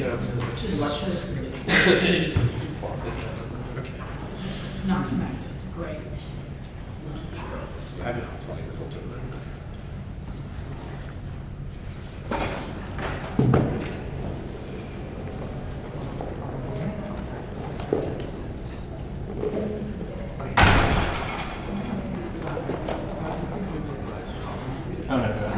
showed up in the Just Okay. not connected. Great. I've been playing this whole time. Oh, no, no.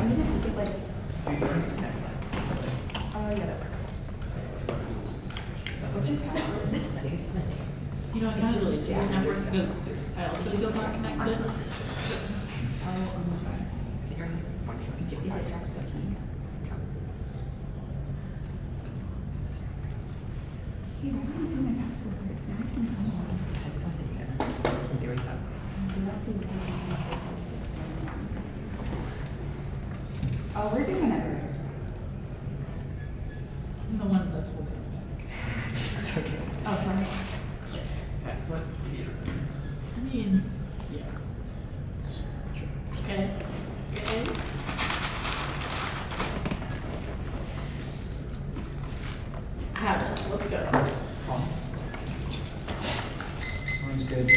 You know, I kind of like this network because I also feel not connected. Hey, why don't you see my password? Now I can come on. Let's see what they can do. 4, 6, 7, 9. Oh, we're doing it. I'm the one that's holding us back. It's okay. Oh, sorry. Yeah, it's not easy. I mean, yeah. Okay. Okay. I have it. Let's go. Awesome. Mine's good.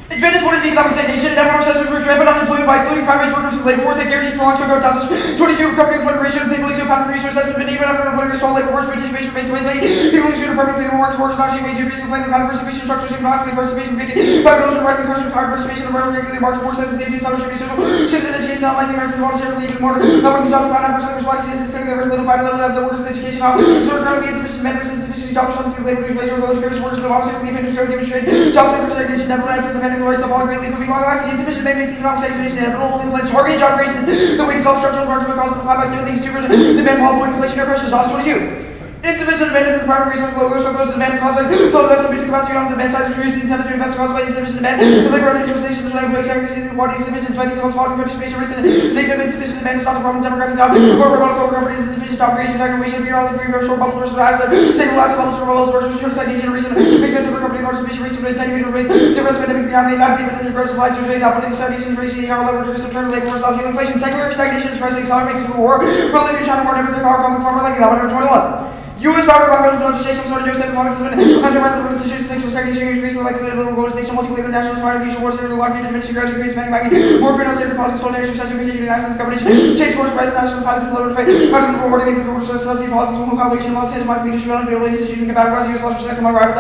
Advantage what is the economic stagnation, network assessment groups rampant unemployment by excluding private workers from labor force that guarantees for long-term growth taxes. 22 recovery employment ratio of people losing pound resource assessment, but even after unemployment rate, strong labor force participation remains ways many. People losing permanently labor workers, workers not achieving wage increase, complaining kind of participation structures, economic participation vacant. Private notion rising cost of higher participation of regular regulated markets, work size and safety, summer should be social. Shifts in education, not liking Americans voluntarily even more. Not working job, not adverse labor response, is taking over little fight, little have the workers in education. So we're currently insufficient members, insufficient job responsibility, labor reduced wage, low education, workers, no officer, relief industry, demonstrated job sector segregation, never after the mandatory rights of all great legal being long insufficient maintenance, economic stagnation, and only plans targeted job creation is the way to solve structural markets because of the climate by stimulating consumers demand while avoiding inflation and pressures. Honest 22. Insufficient demand in the primary resource logos so goes to demand cost size, flow of investment between capacity on the demand side, reduce the incentive to invest caused by insufficient demand, the labor and utilization of labor, segregation, inequality, insufficient spending, cost, volume, participation rates, and negative insufficient demand is not the problem, demographic down, or rebuttals over companies, insufficient job creation, stagnation, beer, all the green, short bubble versus asset, taking last levels for levels versus return stagnation, recent expensive for company participation, recent rate, 10 meter rates, the rest pandemic beyond made, active and growth supply to trade, operating stagnation, racing, level, reduce return to labor, stop healing inflation, secular stagnation, stress, accelerating to the war, relative China war, never the power, common farmer like it, 121. U.S. power government legislation started Joseph Martin under the institutions sexual segregation increase like the little globalization multi-layered national fire future war center locked in diminishing graduate increase manufacturing more greenhouse saving policies slow negative recession continuing access combination change course right national pilot lower fight having the rewarding commercial society policies will combination of change market leadership on the institution compatible U.S. laws second right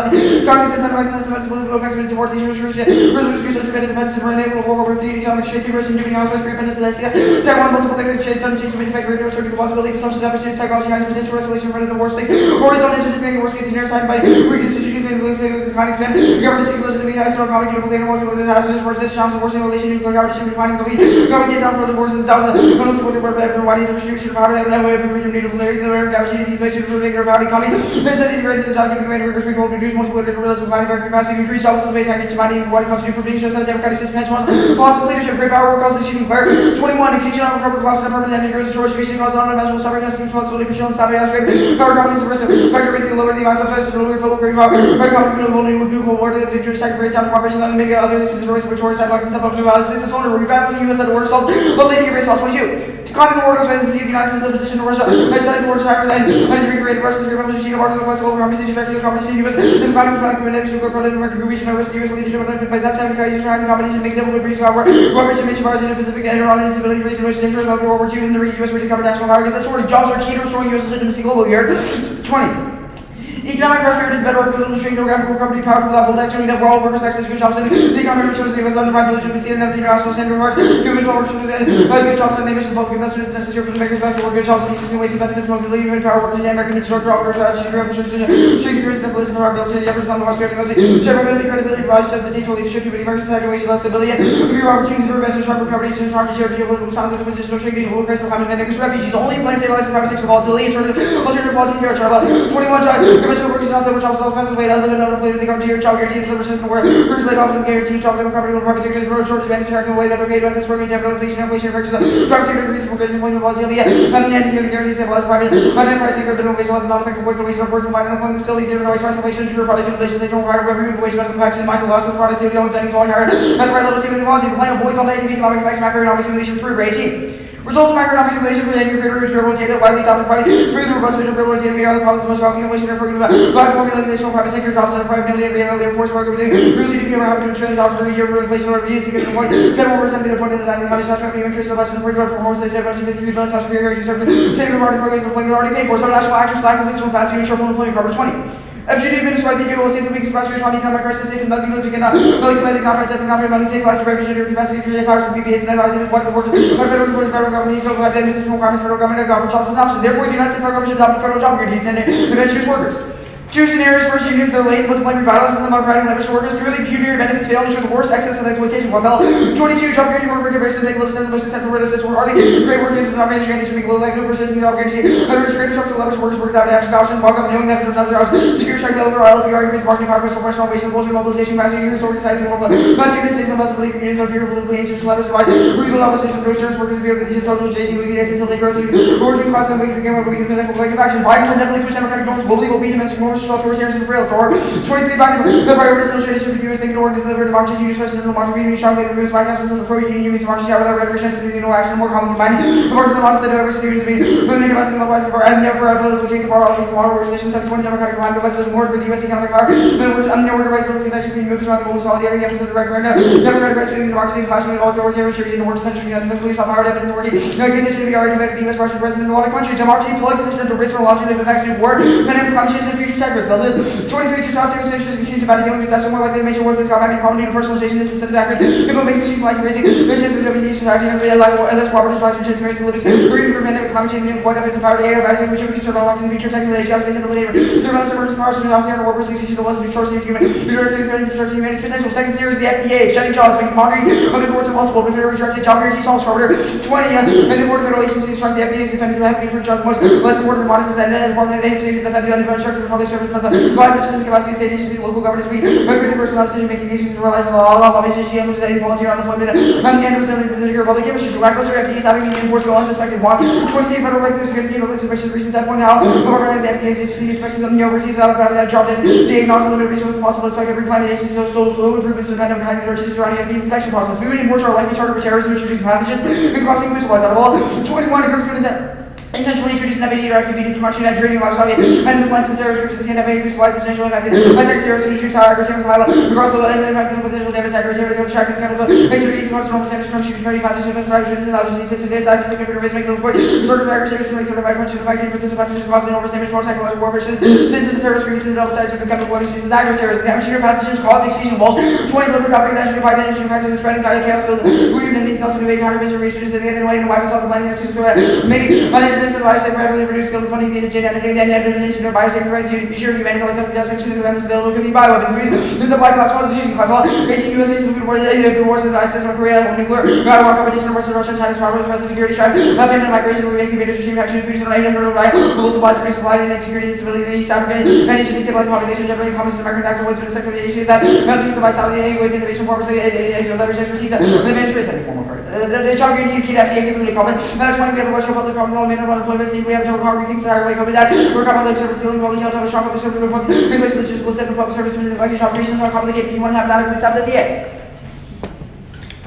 Congress has recognized the political effects of deportation resolution defended defense and enable war over the economic shape versus giving house great independence to the SCS Taiwan multiple negative shades some change with effect radio the possibility of assumption deficit psychology high potential escalation for the war state or his own engine worst case scenario signed by reconstitution the kind expand government equalization to be high strong common uniform more to the hazardous versus chance of worsening relation nuclear government declining the lead government get down for the wars and down the to put it better why distribution of power have no way for freedom needed for the gravity these ways to regular power economy there's an integrated job giving greater rigorous people reduce multiple realize with planning capacity increase all the base package money and what cost you for being just a democratic system benchmarks losses leadership great power work costs achieving clear 21 extinction of corporate loss and permanent damage growth choice facing cause unimaginable suffering and responsibility for showing stopping house rate power companies the risk of raising lower the amount of first to deliver full great power by company will holding with nuclear war the injury second great time cooperation and mitigate other uses of race which are side like concept of new values this is only rebalancing US at order solves but leading race loss 22 declining the war of the United States opposition to Russia as the border sacrifice and the great Russia's revolution sheet of art of the West Global conversation back to the competition US is declining the pandemic to go product American who reach no risk US leadership and by that side crisis trying to competition makes able to breach our rich and bars in the Pacific and Iran instability race and danger of World War II in the US to cover national power because that's sort of jobs are key to restoring US legitimacy global here 20 Economic prosperity is better work with industry, geographical company, powerful level, actually that we're all workers access good jobs and the economy shows the US undermined legitimacy and the international standard of arts, human opportunities and good jobs and emissions, public investments necessary for the makers of work, good jobs and existing wages, benefits, mobility, human power workers, and American instructor, operators, shaking creates influence and ability, the efforts on the prosperity, mostly, credibility, provides the teach leadership to the American situation, less stability, and fewer opportunities for investors, sharper property, sharper share, geopolitical challenges, and position of shaking, low price of climate pandemic, refugees, only plan stabilizing private sector volatility, alternative policy, fair travel, 21 conventional workers out there, which also the fastest way to live and unemployment, the guarantee job guarantees, the system where workers laid off and guaranteed job labor property, private sector, road shortage, advantage, tracking away, underpaid, benefits, working, capital, inflation, pressures, private sector increase, increase, employment volatility, and the end guarantees, stabilize private, unemployed sector, minimum wage laws, non-effective voice, the wage of workers, and unemployment facilities, zero wage price inflation, true products, inflation, they don't require revenue, wage benefit tax, and mindful loss of productivity, all done, falling higher, at the right level, saving the policy, the plan avoids all negative economic effects, macroeconomic simulation, through 18. Results of macroeconomic simulation for the annual period of data widely adopted by the robust vision of real data. We are the problems most costing inflation and program live formulation private sector jobs and private million labor force program. Real GDP around $100 trillion per year for inflation or reading significant point. 10% of the point of the economy slash revenue increase of the budget and performance they say about 53 billion slash superiority service. Saving market programs and employment already paid for. Some national actors black and from past year short employment carbon 20. FGD administered the United States of Big Special Responding Economic Crisis State and nothing to get like the contract that not money states like the revision capacity to powers and PPAs and advising what the work of federal government so have the administration requirements federal government to offer jobs and options. Therefore, the United States federal government should adopt federal job guarantees and eventually workers. Two scenarios: first, unions that are late with like revital system of providing leverage to workers. Purely punitive benefits fail to show the worst excess of exploitation. While 22 job guarantee work comparison make little sense. Most acceptable witnesses were hardly great work games and not managed transition make low likelihood persisting job guarantee. Average greater structural leverage workers work without action option. Bog up knowing that there's other jobs. Secure strike level or LPR increase marketing power for professional base and bullshit mobilization capacity units organizing more. Last year, the possibility communities of people politically anxious leverage provide rebuild opposition to insurance workers via the total JC will be facilitate growth working class and makes the game where we can benefit collective action. Biden will definitely push democratic norms globally will be domestic norms to authoritarians and for 23 back the priorities illustrated for the US thinking organs delivered democracy, use Western democracy, being strong labor movements, finance systems, pro union, human democracy, without repression, the no action, more common combining. The part of the model said over security to be limiting about the otherwise for and therefore political change of our office, small organizations, such as one democratic line, the West is more for the US economic power, then network of rights, political connection being moved around the global solidarity, emphasis of the referendum, democratic rights, democracy, clash with all authoritarian restrictions in the work century, and police power evidence working. No condition to be already committed to the US Russian president in a lot of countries. Democracy plugs the system to risk for launching the vaccine war, pandemic climate change and future tech risk. 23 to top issues about dealing with recession more likely to make sure workers got having quality and personalization is instead of accurate. If it makes machines like raising the chance of WDH actually and real life and less cooperative life and transparency living or even for pandemic climate change and what if it's a power to air vaccine which future unlocked in the future text and HL space and the labor. Surveillance emergency powers and officer and war persecution to was short of human humanity's potential. Second series is the FDA shutting jobs making monitoring of imports and multiple federal restricted job guarantee solves for order 20 and the board of federal agencies strong the FDA is defending the health jobs most less important than monitors and then inform the agency to defend the unstructured the public service of the life and capacity state agency local governance week. Personal decision-making issues to realize law, obviously, she owns a volunteer unemployment, and the public industry, lackluster FDA's having the imports go unsuspected. 23 federal regulators going to give public inspection recent at point now. However, the FDA's agency inspection of the overseas out of that job that they acknowledge limited resources possible to inspect every planet agency, so slow improvements to the pandemic behind the churches surrounding FDA's inspection process. Food imports are likely charged for terrorism, introducing pathogens, and causing food supplies out of all. 21 intentionally introduced an FDA directive meeting to country that drinking livestock and the plants of terrorist groups and have made increased wise substantially affected by terrorist industries higher agriculture high across the world and the potential damage agriculture to track and chemical extradition across the normal centers from shooting 30 pathogens and survivors and allergies systems and sizes significant risk making report record of agriculture to 35 countries to vaccine percent of pathogens causing enormous damage for psychological warfare since the terrorist groups and developed sites with chemical weapons used as agri-terrorists and damage pathogens cause extinction walls 20 liquid property national fight energy factors and spreading chaos weird and anything else in the way countermeasure research and the end of the way and why we saw the planning maybe unintensive virus reduce skill funding needed genetic and identification of biosecurity to be sure humanity like the section of the available could be bioweapons. This is a black class one decision class law. Basic US based food wars, the wars of the ISIS of Korea, nuclear, war competition versus Russia, China's power, present security strife, and migration, we make invaders, regime action, food, and hurdle right, global supplies, produce supply, and security, stability in the East African, and Asian stabilized population, generally common to American actor, always been a second issue that use the vitality with innovation purpose, and leverage expertise, and the administration. The job guarantee is key to FDA capability common. That's why we have a Russian public problem, unemployment, we have no car, we think so. Like that, work on public service, dealing with public health, have a strong public service report, English legislative set for public service, like operations are complicated if you want to have an adequate staff at the VA.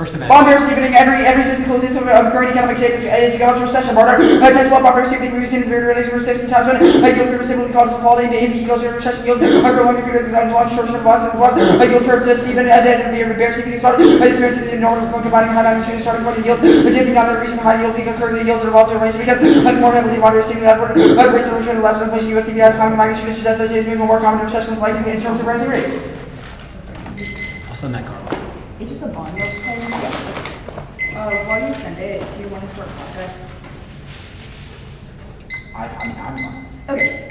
First Amendment. Bond bears keeping every system close into of current economic state is cause recession. Border 10 to 12 bond bears keeping we've seen is very related to recession times when yield curve simply causes quality in the goes into recession yields over longer periods of long short term was yield curve to steepen and then the bear keeping started experiencing in order of combining high magnitude starting point yields but taking down the recent high yield peak occurred in the yields that evolved to range because more heavily bond bears seeing upward rates of return to less inflation USD at climbing magnitude suggests that it is moving more common recessions likely in terms of rising rates. I'll send that card. It's just a bond notes call. While you send it, do you want to start process? I'm fine. Okay.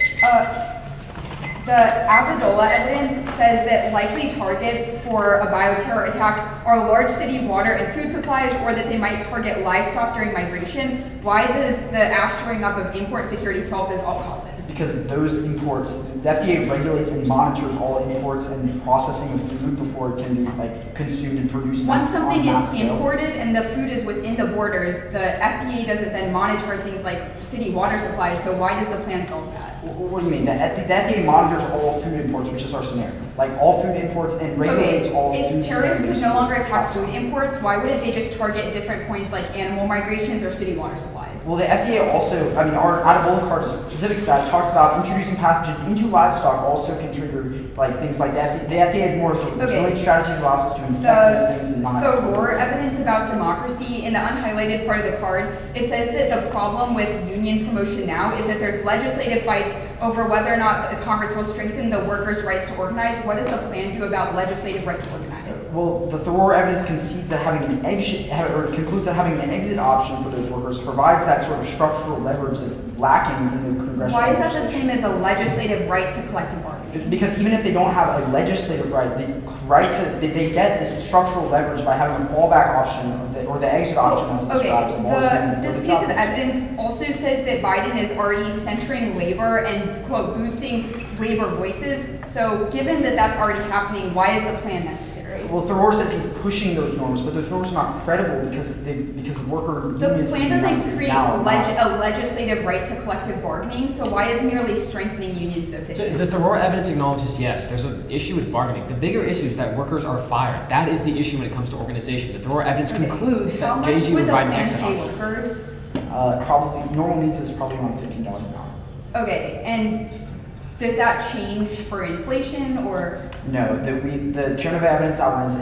The Abadola evidence says that likely targets for a bioterror attack are large city water and food supplies, or that they might target livestock during migration. Why does the shoring up of import security solve those all causes? Because those imports, the FDA regulates and monitors all imports and processing of food before it can be like consumed and produced. Once something is imported and the food is within the borders, the FDA doesn't then monitor things like city water supplies. So why does the plan solve that? What do you mean? The FDA monitors monitors all food imports, which is our scenario. Like all food imports and regulates all if food terrorists could standards. no longer attack food imports, why wouldn't they just target different points like animal migrations or city water supplies? Well, the FDA also, I mean, our Ebola card is specific to that. It talks about introducing pathogens into livestock also can trigger like things like that. The FDA has more resilient strategies for us to inspect those things and not. The ROAR evidence about democracy in the unhighlighted part of the card, it says that the problem with union promotion now is that there's legislative fights over whether or not the Congress will strengthen the workers' rights to organize. What does the plan do about legislative right to organize? Well, the Thor evidence concedes that having an exit, or concludes that having an exit option for those workers provides that sort of structural leverage that's lacking in the congressional. Why is that the same as a legislative right to collective bargaining? Because even if they don't have a legislative right, they get this structural leverage by having a fallback option or the exit option as described. This piece of evidence also says that Biden is already centering labor and, quote, boosting labor voices. So given that that's already happening, why is the plan necessary? Well, Thoreau says he's pushing those norms, but those norms are not credible because the worker The unions plan in the United doesn't States create now are not. a legislative right to collective bargaining, so why is merely strengthening unions sufficient? The Thoreau evidence acknowledges, yes, there's an issue with bargaining. The bigger issue is that workers are fired. That is the issue when it comes to organization. The Thoreau evidence concludes How that much JG would would the provide an plan exit pay option. workers? Probably normal means is probably around $15 an hour. Okay, and does that change for inflation or? No, the Geneva evidence outlines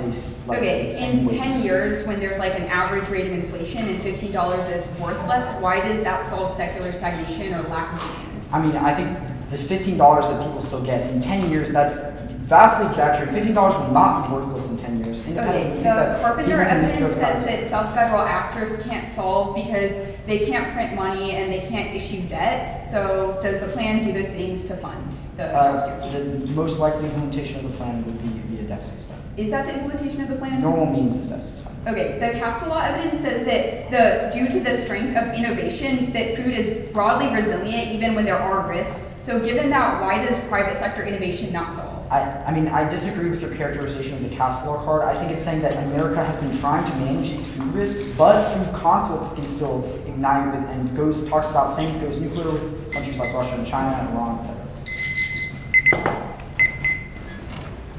In 10 years, when there's like an average rate of inflation and $15 is worth less, why does that solve secular stagnation or lack of demands? I mean, I think there's $15 that people still get. In 10 years, that's vastly exaggerated. $15 will not be worthless in 10 years. Okay, the Carpenter evidence says that self-federal actors can't solve because they can't print money and they can't issue debt. So does the plan do those things to fund The most likely implementation of the plan would be via deficit spending. Is that the implementation of the plan? Normal means is deficit spending. Okay, the Castle Law evidence says that due to the strength of innovation, that food is broadly resilient even when there are risks. So given that, why does private sector innovation not solve? I mean, I disagree with your characterization of the Castle Law card. I think it's saying that America has been trying to manage these food risks, but food conflicts can still ignite with, and talks about saying it goes nuclear with countries like Russia and China and Iran, etc.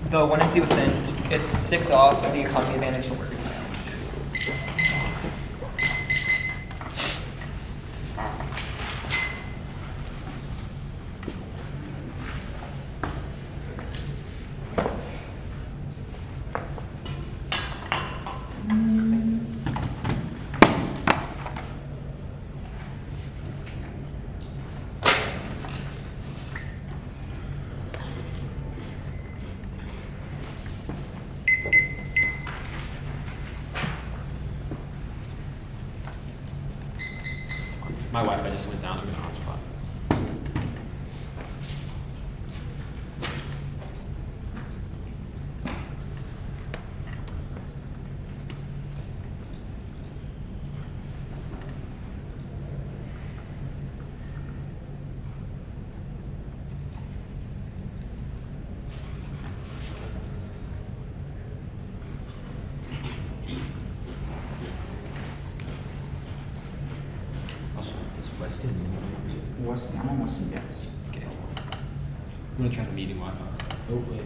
The 1MC was sent. It's 6 off of the economy advantage to workers. My Wi-Fi just went down. I'm gonna hotspot. Also, this Weston. Weston, I'm on Weston, yes. Okay. I'm gonna try the meeting Wi-Fi. Oh wait.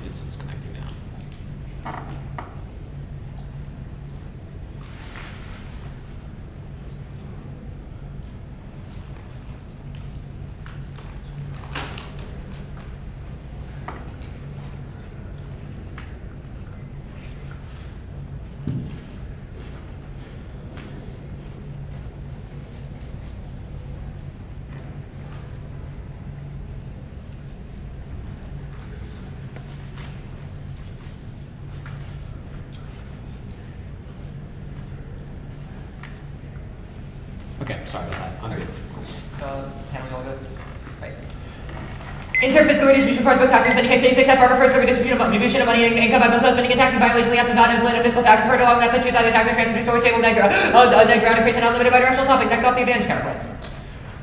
It's connecting now. Okay, sorry about that. I'm good. Handling all good. Right. Interim fiscal redistribution requires both taxes and spending activities except for refers to distribution of money and income by both spending and tax in violation of the non-implemented fiscal tax referred to along that to choose either tax or transfer to table neg ground and creates an unlimited bidirectional topic. Next off the advantage counterclaim.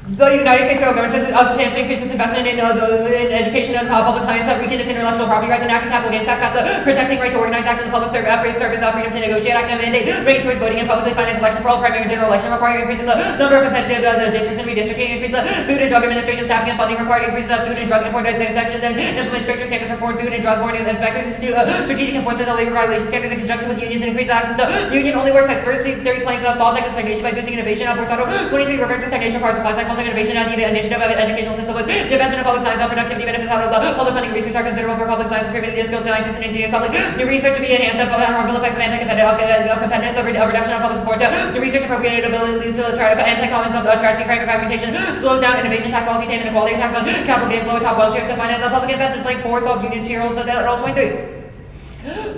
The United States federal government has substantially increased its investment in education and public science, weakened its intellectual property rights, enacted capital gains tax, passed the Protecting Right to Organize Act, and the Public Service Freedom to Negotiate Act, and mandate ranked choice voting and publicly financed election for all primary and general election, requiring increasing the number of competitive districts and redistricting, increase the Food and Drug Administration staffing and funding, required increase the food and drug import inspections, and implement stricter standards for foreign food and drug foreign inspectors, institute strategic enforcement of labor violation standards in conjunction with unions, and increase access to union-only work sites. First, theory planks solve cycle stagnation by boosting innovation. Borsado 23 reverses stagnation, requires supply side halting innovation, and initiative of educational system with the investment in public science, productivity benefits out of the public funding research are considerable for public science, procurement, skilled scientists, and engineers. Public new research to be enhanced, the harmful effects of anti-competitiveness, of reduction of public support, the research appropriated ability to anti-comments of attracting fragmentation, slows down innovation, tax policy attainment, equality tax on capital gains, lower top wealth shares, to finance public investment, playing 4 solves union shareholders at all 23.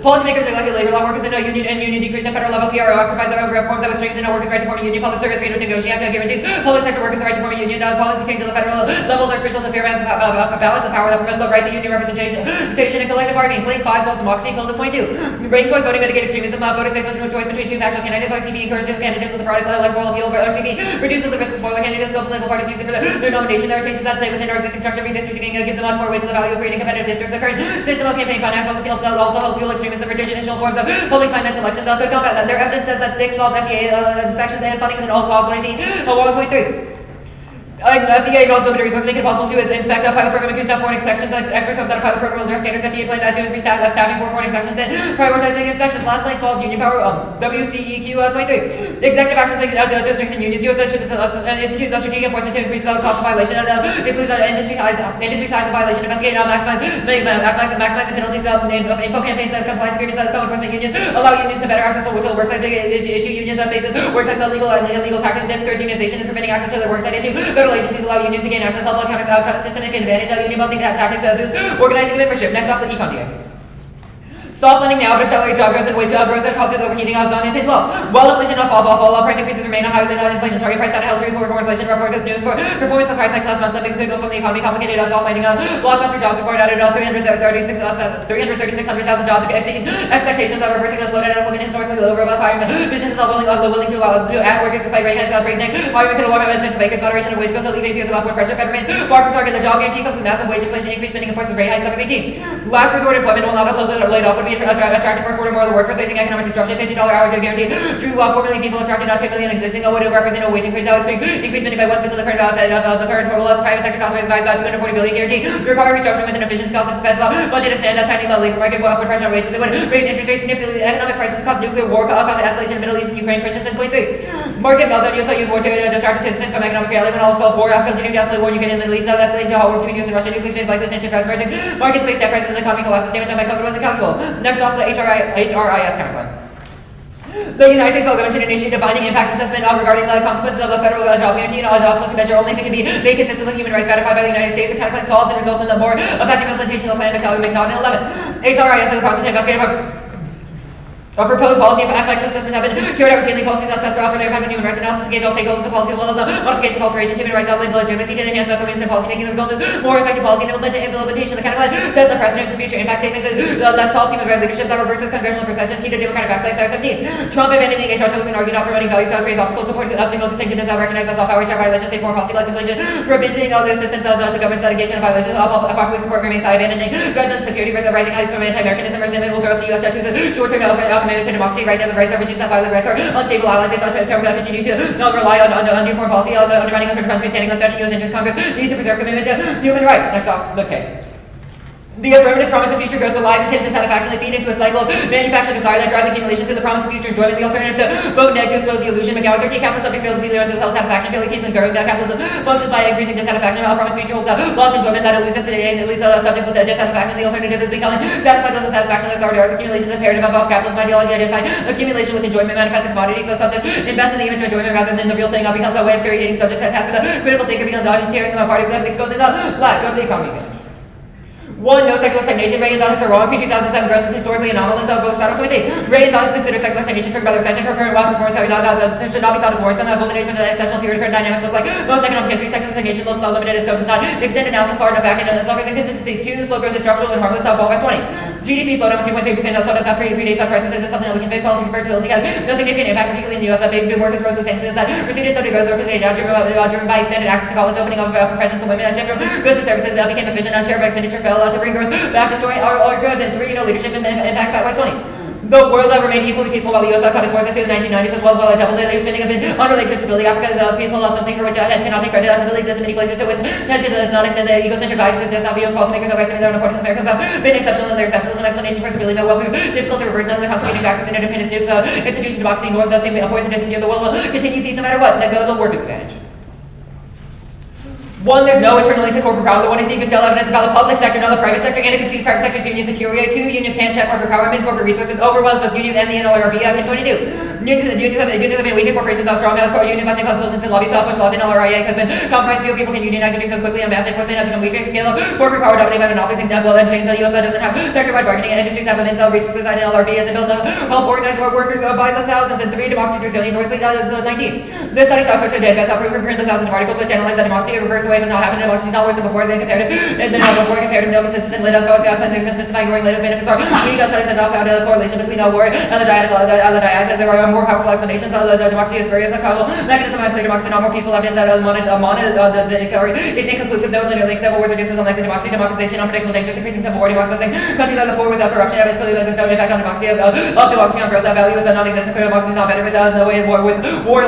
Policymakers neglected labor law workers and union decrease at federal level. PRO provides reforms that would strengthen a workers' right to form a union. Public service freedom to negotiate guarantees public sector workers the right to form a union. Policy changes at the federal levels are crucial to fair balance of power that promotes the right to union representation and collective bargaining. Playing 5 solves democracy. Bill 22. Ranked choice voting mitigate extremism. Voters face no choice between 2 factional candidates. RCV encourages candidates with the broadest electoral appeal. RCV reduces the risk of spoiler candidates. Some political parties use it for their nomination. There are changes that stay within our existing structure. Redistricting gives a much more weight to the value of creating competitive districts. The current system of campaign finance also helps fuel extremism, traditional forms of public finance elections could combat that. Their evidence says that 6 solves FDA inspections and funding is an all-cause when I see 1.3. FDA acknowledged limited resources, making it possible to inspect a pilot program, increase foreign inspections. Experts hope that a pilot program will address standards. FDA plan to increase staffing for foreign inspections and prioritizing inspections. Last blank solves union power. WCEQ 23. Executive actions like to strengthen unions. U.S. institutes strategic enforcement to increase the cost of violation and includes industry size of violation. Investigate maximizing penalties. Info campaigns, compliance agreements, co-enforcement unions allow unions to better access to worksite. Issue unions faces worksites illegal tactics. Discourage unionization is preventing access to their worksite issue. Federal agencies allow unions to gain access to public systemic advantage of union busting tactics to boost organizing membership. Next off the econ DA. Soft landing now, but accelerate job growth and wage growth that causes overheating of zone 10 12. While inflation fall price increases remain higher than inflation. Target price data held true for inflation report gives news for performance of price hikes last month. Big signals from the economy complicated soft landing. Blockbuster jobs report added 336,000 jobs exceeding expectations of reversing a slowdown and implementing historically low robust hiring. Businesses are willing to add workers despite rate hikes breakneck. Hiring could alarm residential bakers. Moderation of wage growth alleviate fears of upward pressure. Federal far from target. The job guarantee comes with massive wage inflation, increased spending, enforcement rate hikes. 18. Last resort employment will not have those that are laid off would be attractive for a quarter more of the workforce facing economic disruption. $50 hour job guarantee drew 4 million people attracted, not 10 million existing. Would represent a wage increase that would increase spending by 1/5 of the current total. Private sector costs rise by about 240 billion guarantee. Require restructuring with an efficiency cost of defense budget extend a tiny labor market will upward pressure on wages. It would raise interest rates significantly. Economic crisis cause nuclear war, cause escalation in the Middle East and Ukraine. Christians in 23. Market meltdown. USA use war to distract citizens from economic reality. When all spells war, Africa continues to escalate war in Ukraine and the Middle East. Escalating to war between US and Russia. Nuclear states like this tension fast emerging. Markets face debt crisis and the economy collapses. Damage done by COVID was incalculable. Next off the HRIS counterclaim. The United States federal government should initiate a binding impact assessment regarding the consequences of the federal job guarantee and adopts such a measure only if it can be made consistent with human rights ratified by the United States. The counterclaim solves and results in the more effective implementation of the plan McNaughton in 11. HRIS is the process to investigate a proposed policy of impact assessments have been carried out routinely. Policies assessed for their impact on human rights analysis engage all stakeholders of policy as well as modifications, alterations, human rights outlined legitimacy to enhance governance and policy making. The result is more effective policy and implementation. The counterclaim sets the precedent for future impact statements that solves human rights leadership that reverses congressional procession. Key to democratic backslide. 17. Trump abandoning HR tools and argued not promoting values that creates obstacles. Support signal distinctiveness that recognizes all power violations, state foreign policy legislation, preventing all the assistance to governments that engage in violations. All popular support remains high. Abandoning president's security risk of rising heights from anti-Americanism. Resentment will grow to U.S. tattoos short-term commitments to democracy. Right as of rights, regimes that violate rights are unstable allies. If continue to not rely on new foreign policy, undermining other countries, standing with threatening U.S. interests. Congress needs to preserve commitment to human rights. Next off, okay. The affirmative promise of future growth, the lies, intents, and satisfaction that feed into a cycle of manufactured desire that drives accumulation to the promise of future enjoyment. The alternative to vote neg to expose the illusion. McGowan 13. Capital subject fails to see the rest of self-satisfaction. Failure keeps them growing. That capitalism functions by increasing dissatisfaction. While promise future holds lost enjoyment that eludes us today and leaves subjects with dissatisfaction. The alternative is becoming satisfied with the satisfaction that's already ours. Accumulation is imperative of capitalism ideology. Identify accumulation with enjoyment manifests in commodities. So subjects invest in the image of enjoyment rather than the real thing. Becomes a way of creating subjects that task with a critical thinker becomes tearing them apart, exposing the black. Go to the economy again. 1. No secular stagnation. Reagan thought is wrong. Pre-2007 growth is historically anomalous. Both started with Reagan thought is considered secular stagnation triggered by the recession. Current performance should not be thought as worse than the golden age for the exceptional period. Current dynamics look like most economic history. Secular stagnation looks limited. Its scope does not extend now so far enough back into the suffers inconsistencies. 2. Slow growth is structural and harmless. Ball by 20. 2. GDP slowdown was 2.3%. Slowdowns after predates health crisis isn't something that we can fix. Voluntary fertility had no significant impact, particularly in the U.S. Baby boom workers rose with tensions that receded so growth organization driven by expanded access to college, opening up professions for women, and shift from goods to services became efficient. Share of expenditure fell to bring growth back to destroy our goods. And 3, leadership and impact by 20. The world remained equally peaceful while the U.S. cut its forces through the 1990s, as well as while it doubled its spending have been unrelated to stability. Africa is peaceful, something for which cannot take credit. Stability exists in many places to which does not extend. The egocentric bias suggests how U.S. policymakers overestimate their own importance. Americans have been exceptional in their exceptionalism. Explanation for stability may well be difficult to reverse. None of the contributing factors in independence, nukes, institution, democracy, norms, seem poisonous in the world will continue peace no matter what. Go to the workers' advantage. 1, there's no internal link to corporate power. The 1 is seeing still evidence about the public sector, not the private sector, and it concedes private sector's unions deteriorate. 2, unions can't check corporate power, means corporate resources overwhelms both unions and the NLRB. 22. Unions have been weakened, corporations are strong, union busting consultants and lobbies to push laws in NLRIA has been compromised. Fewer people can unionize and do so quickly, and mass enforcement has become weaker. Scale of corporate power dominated by monopolies and global chains. The U.S. doesn't have sector-wide bargaining, and industries have immense resources, and NLRB isn't built to help organize workers by the thousands. And 3, democracy's resilient northly. 19. This study starts to advance how print the thousands of articles which analyze that democracy reverse away from not happening. Democracy not worse than before, then comparative, and then before comparative, no consensus, and later goes out and consistent by ignoring later benefits are weak. Studies have not found a correlation between war and the dialectical. There are more powerful explanations. The democracy is various causal mechanism of clear democracy, not more peaceful evidence that is inconclusive. No linear links. Civil wars are just as unlikely. Democracy, democratization, unpredictable dangers, increasing civil war, democratizing countries are the poor without corruption. Evidence clearly that there's no impact on democracy of democracy on growth. That value is non-existent. Clear democracy is not better without no way of war with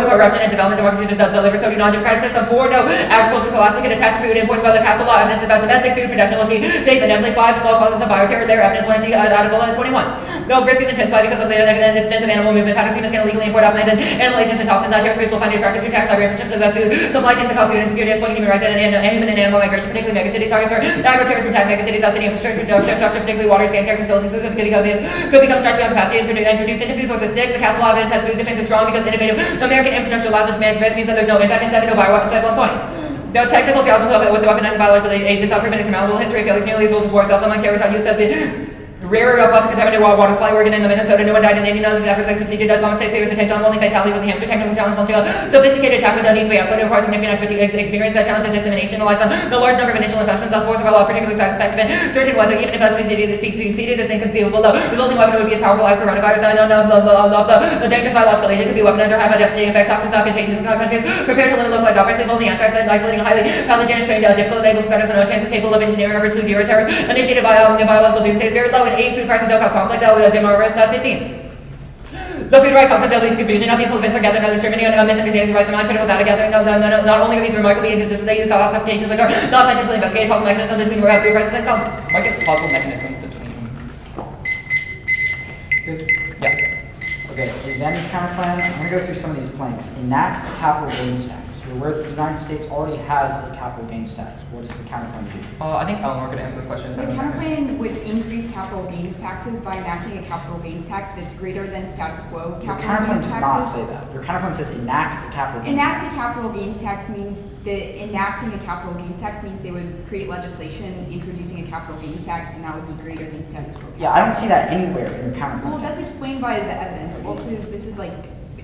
corruption and development. Democracy does not deliver. So do non-democratic system. 4, no agricultural collapse can attach food imports by the capital law. Evidence about domestic food production will be safe and definitely 5 as well causes of bioterror. There evidence want to see audible at 21. No, risk is intensified because of the extensive animal movement. Patterns can illegally import outland and animal agents and toxins. Terrorist groups will find attractive food tax, cyber infrastructure, that food supply chains to cause food insecurity, exploiting human rights and human and animal migration, particularly megacities. Targets for agro-terrorism attack megacities, city infrastructure, particularly water, sanitary facilities, could become stretched beyond capacity and introduced into food sources. 6, the capital law evidence that food defense is strong because innovative American infrastructure allows them to manage risk, means that there's no impact. And 7, no bioweapons. 20. The technical challenges with the weaponized biological agents are proven insurmountable. History of failures nearly as old as war. Self-among terrorists are used to have been rarer upon to contaminate water supply. Oregon and the Minnesota. No one died in any of these efforts that succeeded. Islamic State serious attempt on only fatality was the hamster. Technical challenge onto a sophisticated attack with uneasy way outside of requires significant experience. That challenge of dissemination relies on the large number of initial infections. Thus, force of a particularly effective and certain whether even if it succeeded, this inconceivable. The resulting weapon would be as powerful as coronavirus. The dangerous biological agent could be weaponized or have a devastating effect. Toxins are contagious in countries prepared to limit localized outbreaks. Only anthrax and isolating a highly pathogenic strain difficult enables spreaders and no chances capable of engineering or virtually zero terrors initiated by biological doomsday is very low. And 8, food prices don't cause conflict. That would demoralize 15. The food right concept of least confusion. How peaceful events are gathered, no discriminating on misunderstandings by some critical data gathering. Not only are these remarkably inconsistent, they use classifications which are not scientifically investigated. Causal mechanisms between food prices and income. Market causal mechanisms between. Good. Yeah. Okay, the advantage counter plan. I'm going to go through some of these planks. Enact a capital gains tax. You're aware that the United States already has a capital gains tax. What does the counter plan do? I think Eleanor could answer this question. The counterplan would increase capital gains taxes by enacting a capital gains tax that's greater than status quo Your capital counterplan gains does not taxes. say that. Your counterplan says enact the capital gains Enact a tax. capital gains tax means that enacting a capital gains tax means they would create legislation introducing a capital gains tax, and that would be greater than status quo. Yeah, I don't see that anywhere in your counterplan. Well, that's explained by the evidence. Also, this is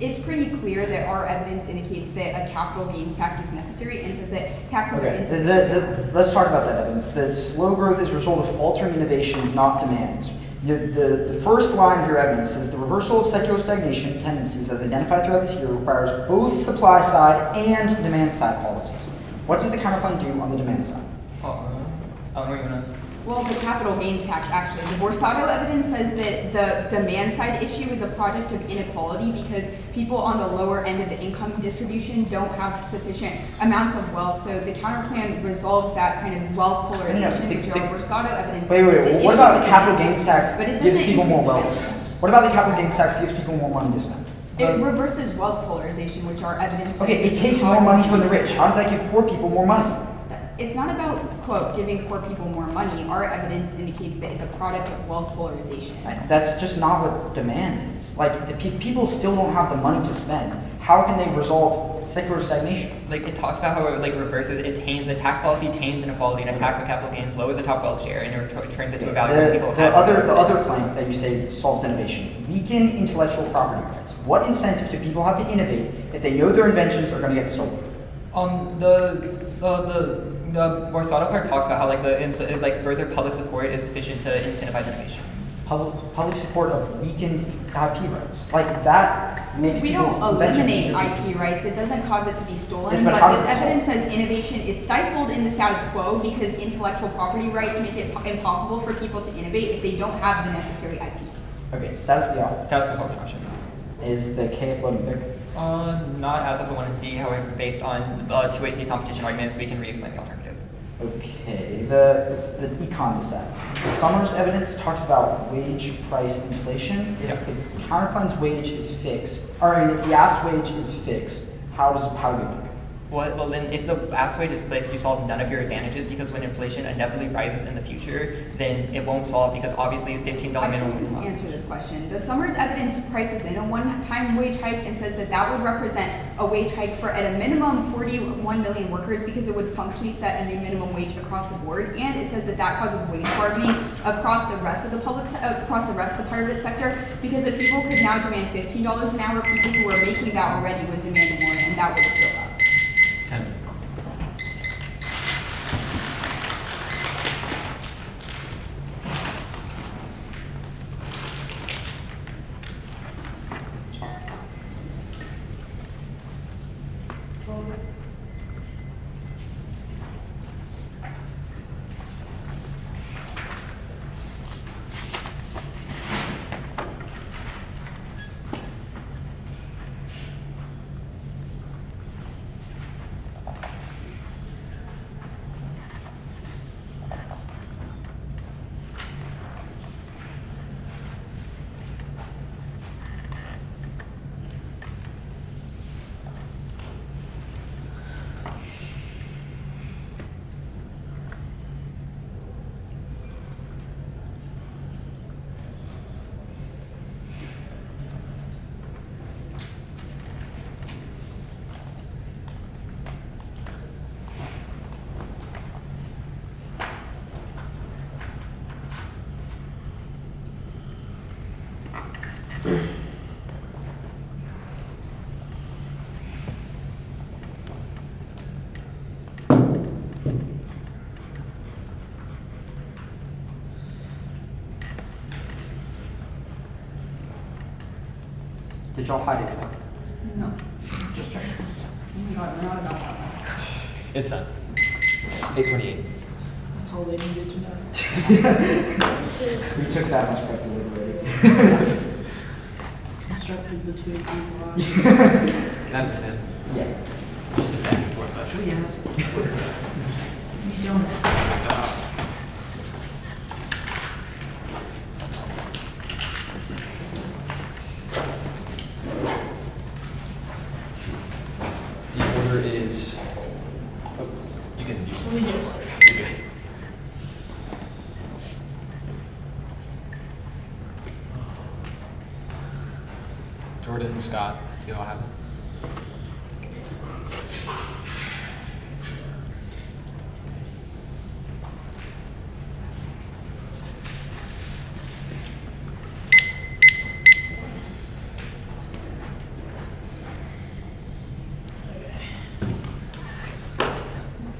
it's pretty clear that our evidence indicates that a capital gains tax is necessary and says that taxes are Okay, insufficient. let's talk about that evidence. The slow growth is a result of altering innovations, not demands. The first line of your evidence says the reversal of secular stagnation tendencies as identified throughout this year requires both supply side and demand side policies. What does the counterplan do on the demand side? Eleanor, you wanna? Well, the capital gains tax, actually. The Borsato evidence says that the demand side issue is a product of inequality because people on the lower end of the income distribution don't have sufficient amounts of wealth. So the counterplan resolves that kind of wealth polarization, which our Borsato evidence says is the issue What about with the capital demand gains side. tax But it gives doesn't people more increase wealth? spending. What about the capital gains tax gives people more money to spend? It reverses wealth polarization, which our evidence says Okay, it is takes the more cause money of from the demand rich. side. How does that give poor people more money? It's not about, quote, giving poor people more money. Our evidence indicates that it's a product of wealth polarization. That's just not what demand is. Like, people still don't have the money to spend. How can they resolve secular stagnation? Like, it talks about how it reverses, the tax policy tames inequality, and a tax on capital gains lowers the top wealth share, and it turns it to a value where people The have. other plank that you say solves innovation, weaken intellectual property rights. What incentive do people have to innovate if they know their inventions are going to get stolen? The Borsato card talks about how further public support is sufficient to incentivize innovation. public support of weakened IP rights. Like that makes We people's don't invention eliminate easier to IP rights, it doesn't cause it to be stolen, Yes, but but how this does it evidence says innovation is stifled in the status quo because intellectual property rights make it impossible for people to innovate if they don't have the necessary IP. Okay, status of the art. Status quo is also an option. Is the K floating big? Not as of the 1 and C, however, based on two-way C competition arguments, we can re-explain the alternative. Okay, the econ dissent. The Summers evidence talks about wage price inflation. Yeah. If counterclaim's wage is fixed, or I mean, if the asked wage is fixed, how do you work? Well, then if the asked wage is fixed, you solve none of your advantages because when inflation inevitably rises in the future, then it won't solve because obviously the $15 I minimum can wage. answer this question. The Summers evidence prices in a one-time wage hike and says that that would represent a wage hike for at a minimum 41 million workers because it would functionally set a new minimum wage across the board. And it says that that causes wage bargaining across the rest of the across the rest of the private sector because if people could now demand $15 an hour, people who are making that already would demand more, and that would spill up. 10. Did y'all hide it? No. Just checking. Oh my God, we're not about that. It's done. 8:28. That's all they needed to know. We took that much prep deliberating. Constructed the 2AC block. Can I understand? Yes. Just a back and forth, but- Should we ask? You don't ask. The order is. Oh, you can do Let me get water. You're good. Jordan, Scott, do you all have it?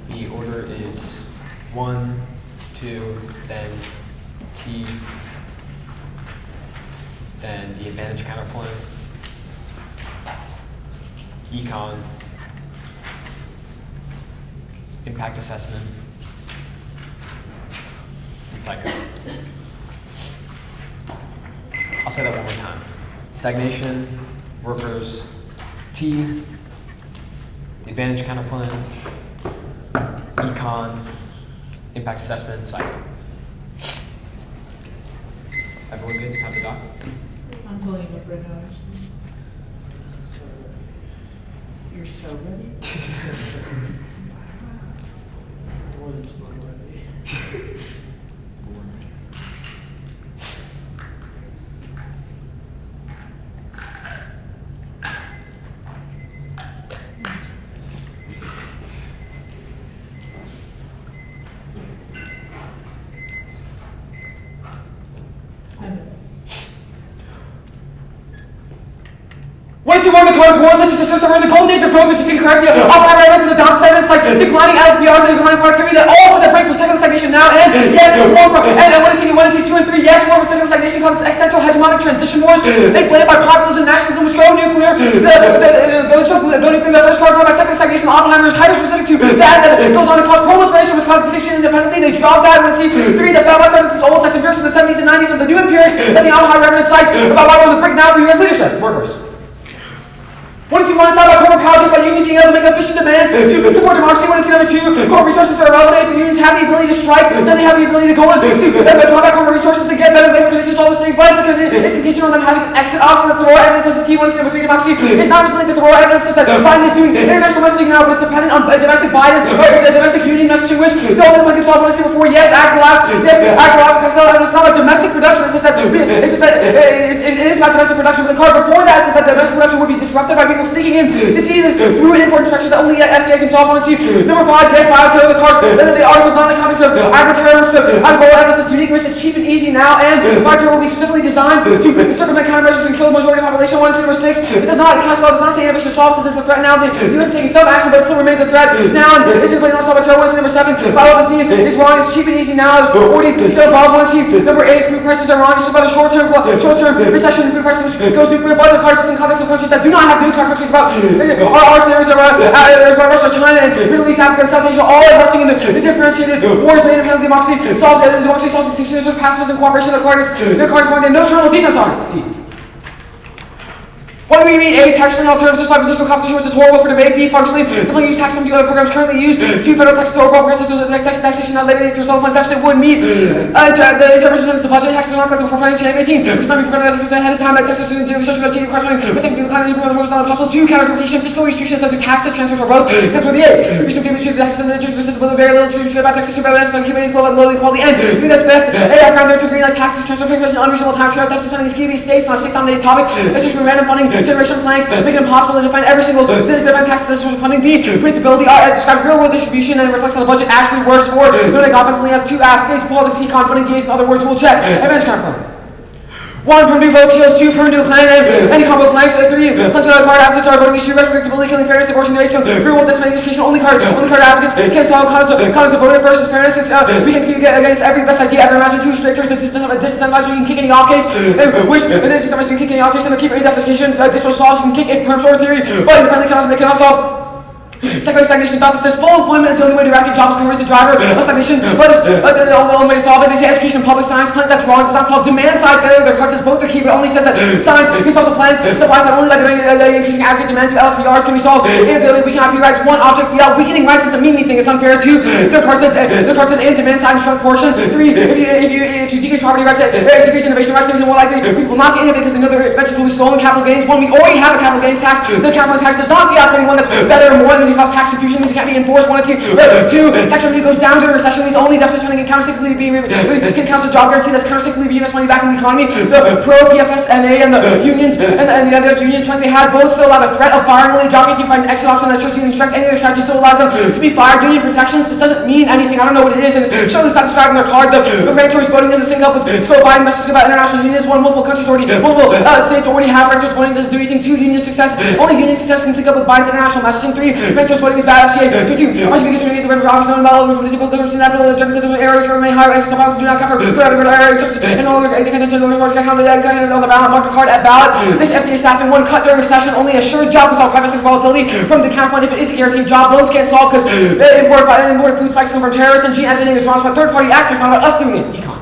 The order is 1, 2, then T, then the advantage counterpoint, econ, impact assessment, and psycho. I'll say that one more time. Stagnation, workers, T, the advantage counterpoint, econ, impact assessment, psycho. Everyone good? Have the doc? I'm pulling it up right now, actually. You're so ready? More than just not ready. What is he one of the cards? Warren, this is just in the golden age of code, which is incorrect. Apply right to the down 7 sites, declining LBRs and declining productivity, that all for the break for cyclical stagnation now, and yes, more from, and what is he 1 and 2 and 3, yes, more for cyclical stagnation, from Oppenheimer is hyper-specific to that goes on to cause proliferation, which causes distinction independently. They dropped that when see 3 that fell by evidence is old, such empirics from the 70s and 90s, and the new empirics that the Oppenheimer evidence cites about why we're the brick now for U.S. leadership. Workers. 1 and 2 lines out about corporate power just by unions being able to make efficient demands to support democracy. 1 and 2 number 2, corporate resources are irrelevant. If the unions have the ability to strike, then they have the ability to go on to combat corporate resources to get better labor conditions, all those things. But it's contingent on them having an exit option. The Thoreau evidence says is key. 1 and 2 number 3, democracy is not resilient. The Thoreau evidence says that Biden is doing international messaging now, but it's dependent on domestic Biden or the domestic union messaging, which the only one can solve. 1 and 2 before, yes, act allows, yes, act allows. It's not about domestic production. It says that it is about domestic production. But the card before that says that domestic production would be disrupted by people sneaking in diseases through import inspections that only FDA can solve. On number 5, yes, bioterror, the cards, and then the articles not in the context of agri-terror, agricultural evidence is unique, risk is cheap and easy now, and bioterror will be specifically designed to circumvent countermeasures and kill the majority of the population. 1 and 2 number 6, it does not, does not say innovation solves this is the threat now. The U.S. is taking some action, but it still remains a threat now, and it's simply not solve bioterror. 1 and 2 number 7, biodisease is wrong, it's cheap and easy now, it's already still above. 1 and 2 number 8, food prices are wrong, it's about a short-term recession in food prices, which goes nuclear, but the cards in the context of countries that do not have nukes are countries about our scenarios around Russia, China, and Middle East, Africa, and South Asia, all erupting into differentiated wars where independent democracy solves extinction, there's pacifism, cooperation. Their card is wrong, they have no terminal defense on it. What do we mean? A, textually alternatives to positional competition, which is horrible for debate. B, functionally, the plain use tax from the other programs currently used. 2, federal taxes are overall progressive to the taxation not related to result plans deficit would meet the interpretation of the budget. Taxes are not collected before financial 18, which might be prevented ahead of time by taxes to the social activity questioning, but think the climate improvement is not impossible. 2, counter-interpretation, fiscal restrictions that do taxes, transfers, or both. Comes with the A. Restriction between the taxes and the interest with very little restriction about taxation, but emphasis on keeping it slow and low equality. And do that's best. A, background there to green taxes, transfer payments, and unreasonable time share. Deficit spending is key to states, not a state-dominated topic. Especially from random funding, generation planks, make it impossible to define every single define taxes as funding. B, predictability describes real world distribution and reflects how the budget actually works for. Noting offensively has 2 states, politics, econ, funding gains, in other words, we'll check. Advanced counterpoint. 1, permanent vote shields. 2, permanent plan, and any combo planks. 3, planks on card advocates are voting issue, rest, predictability, killing fairness, abortion rates, real world decimating education, only card advocates can solve condoms of voting first is fairness. We can compete against every best idea ever imagined. 2, straight towards the disincentivized, we can kick any off case, which the disincentivized can kick any off case, and the keep any definition, this will solve, you can kick if perms or theory, but independently they can also secondary stagnation thought that says full employment is the only way to eradicate jobs and the driver of stagnation, but it's the only way to solve it. They say education, public science, plan, that's wrong. It does not solve demand side failure. Their card says both are key, but only says that science can solve plans, supply side only by increasing aggregate demand through LFPRs can be solved. And we cannot be rights. 1, object field. Weakening rights doesn't mean anything. It's unfair. 2, their card says and demand side and shrunk portion. 3, if you decrease property rights, decrease innovation rights, it makes it more likely people not to innovate because they know their ventures will be stolen. Capital gains. 1, we already have a capital gains tax. The capital tax does not fiat for anyone that's better or more. It means it causes tax confusion. It can't be enforced. 1 and 2, tax revenue goes down during recession. Means only deficit spending can countercyclically be can count as a job guarantee that's countercyclically reinvest money back in the economy. The pro PFSNA and the unions and the other unions plan they had both still allow the threat of firing only job guarantee find an exit option that shows union strength. Any other strategy still allows them to be fired. Union protections. This doesn't mean anything. I don't know what it is, and it shows it's not described in their card. The grand choice voting doesn't sync up with Scope Biden messages about international unions. 1, multiple states already have ranked choice voting doesn't do anything. 2, union success. Only union success can sync up with Biden's international messaging. 3, ranked choice voting is bad. FCA. 2, because we need the red office known about the political difference in that areas for many high ranks do not cover for every area and all the contention on the ballot mark the card at ballot. This FDA staffing 1 cut during recession only assured job can solve privacy and volatility from the counterpoint if it is a guaranteed job. Loans can't solve because imported food spikes come from terrorists and gene editing is responsible by third-party actors, not about us doing it. Econ.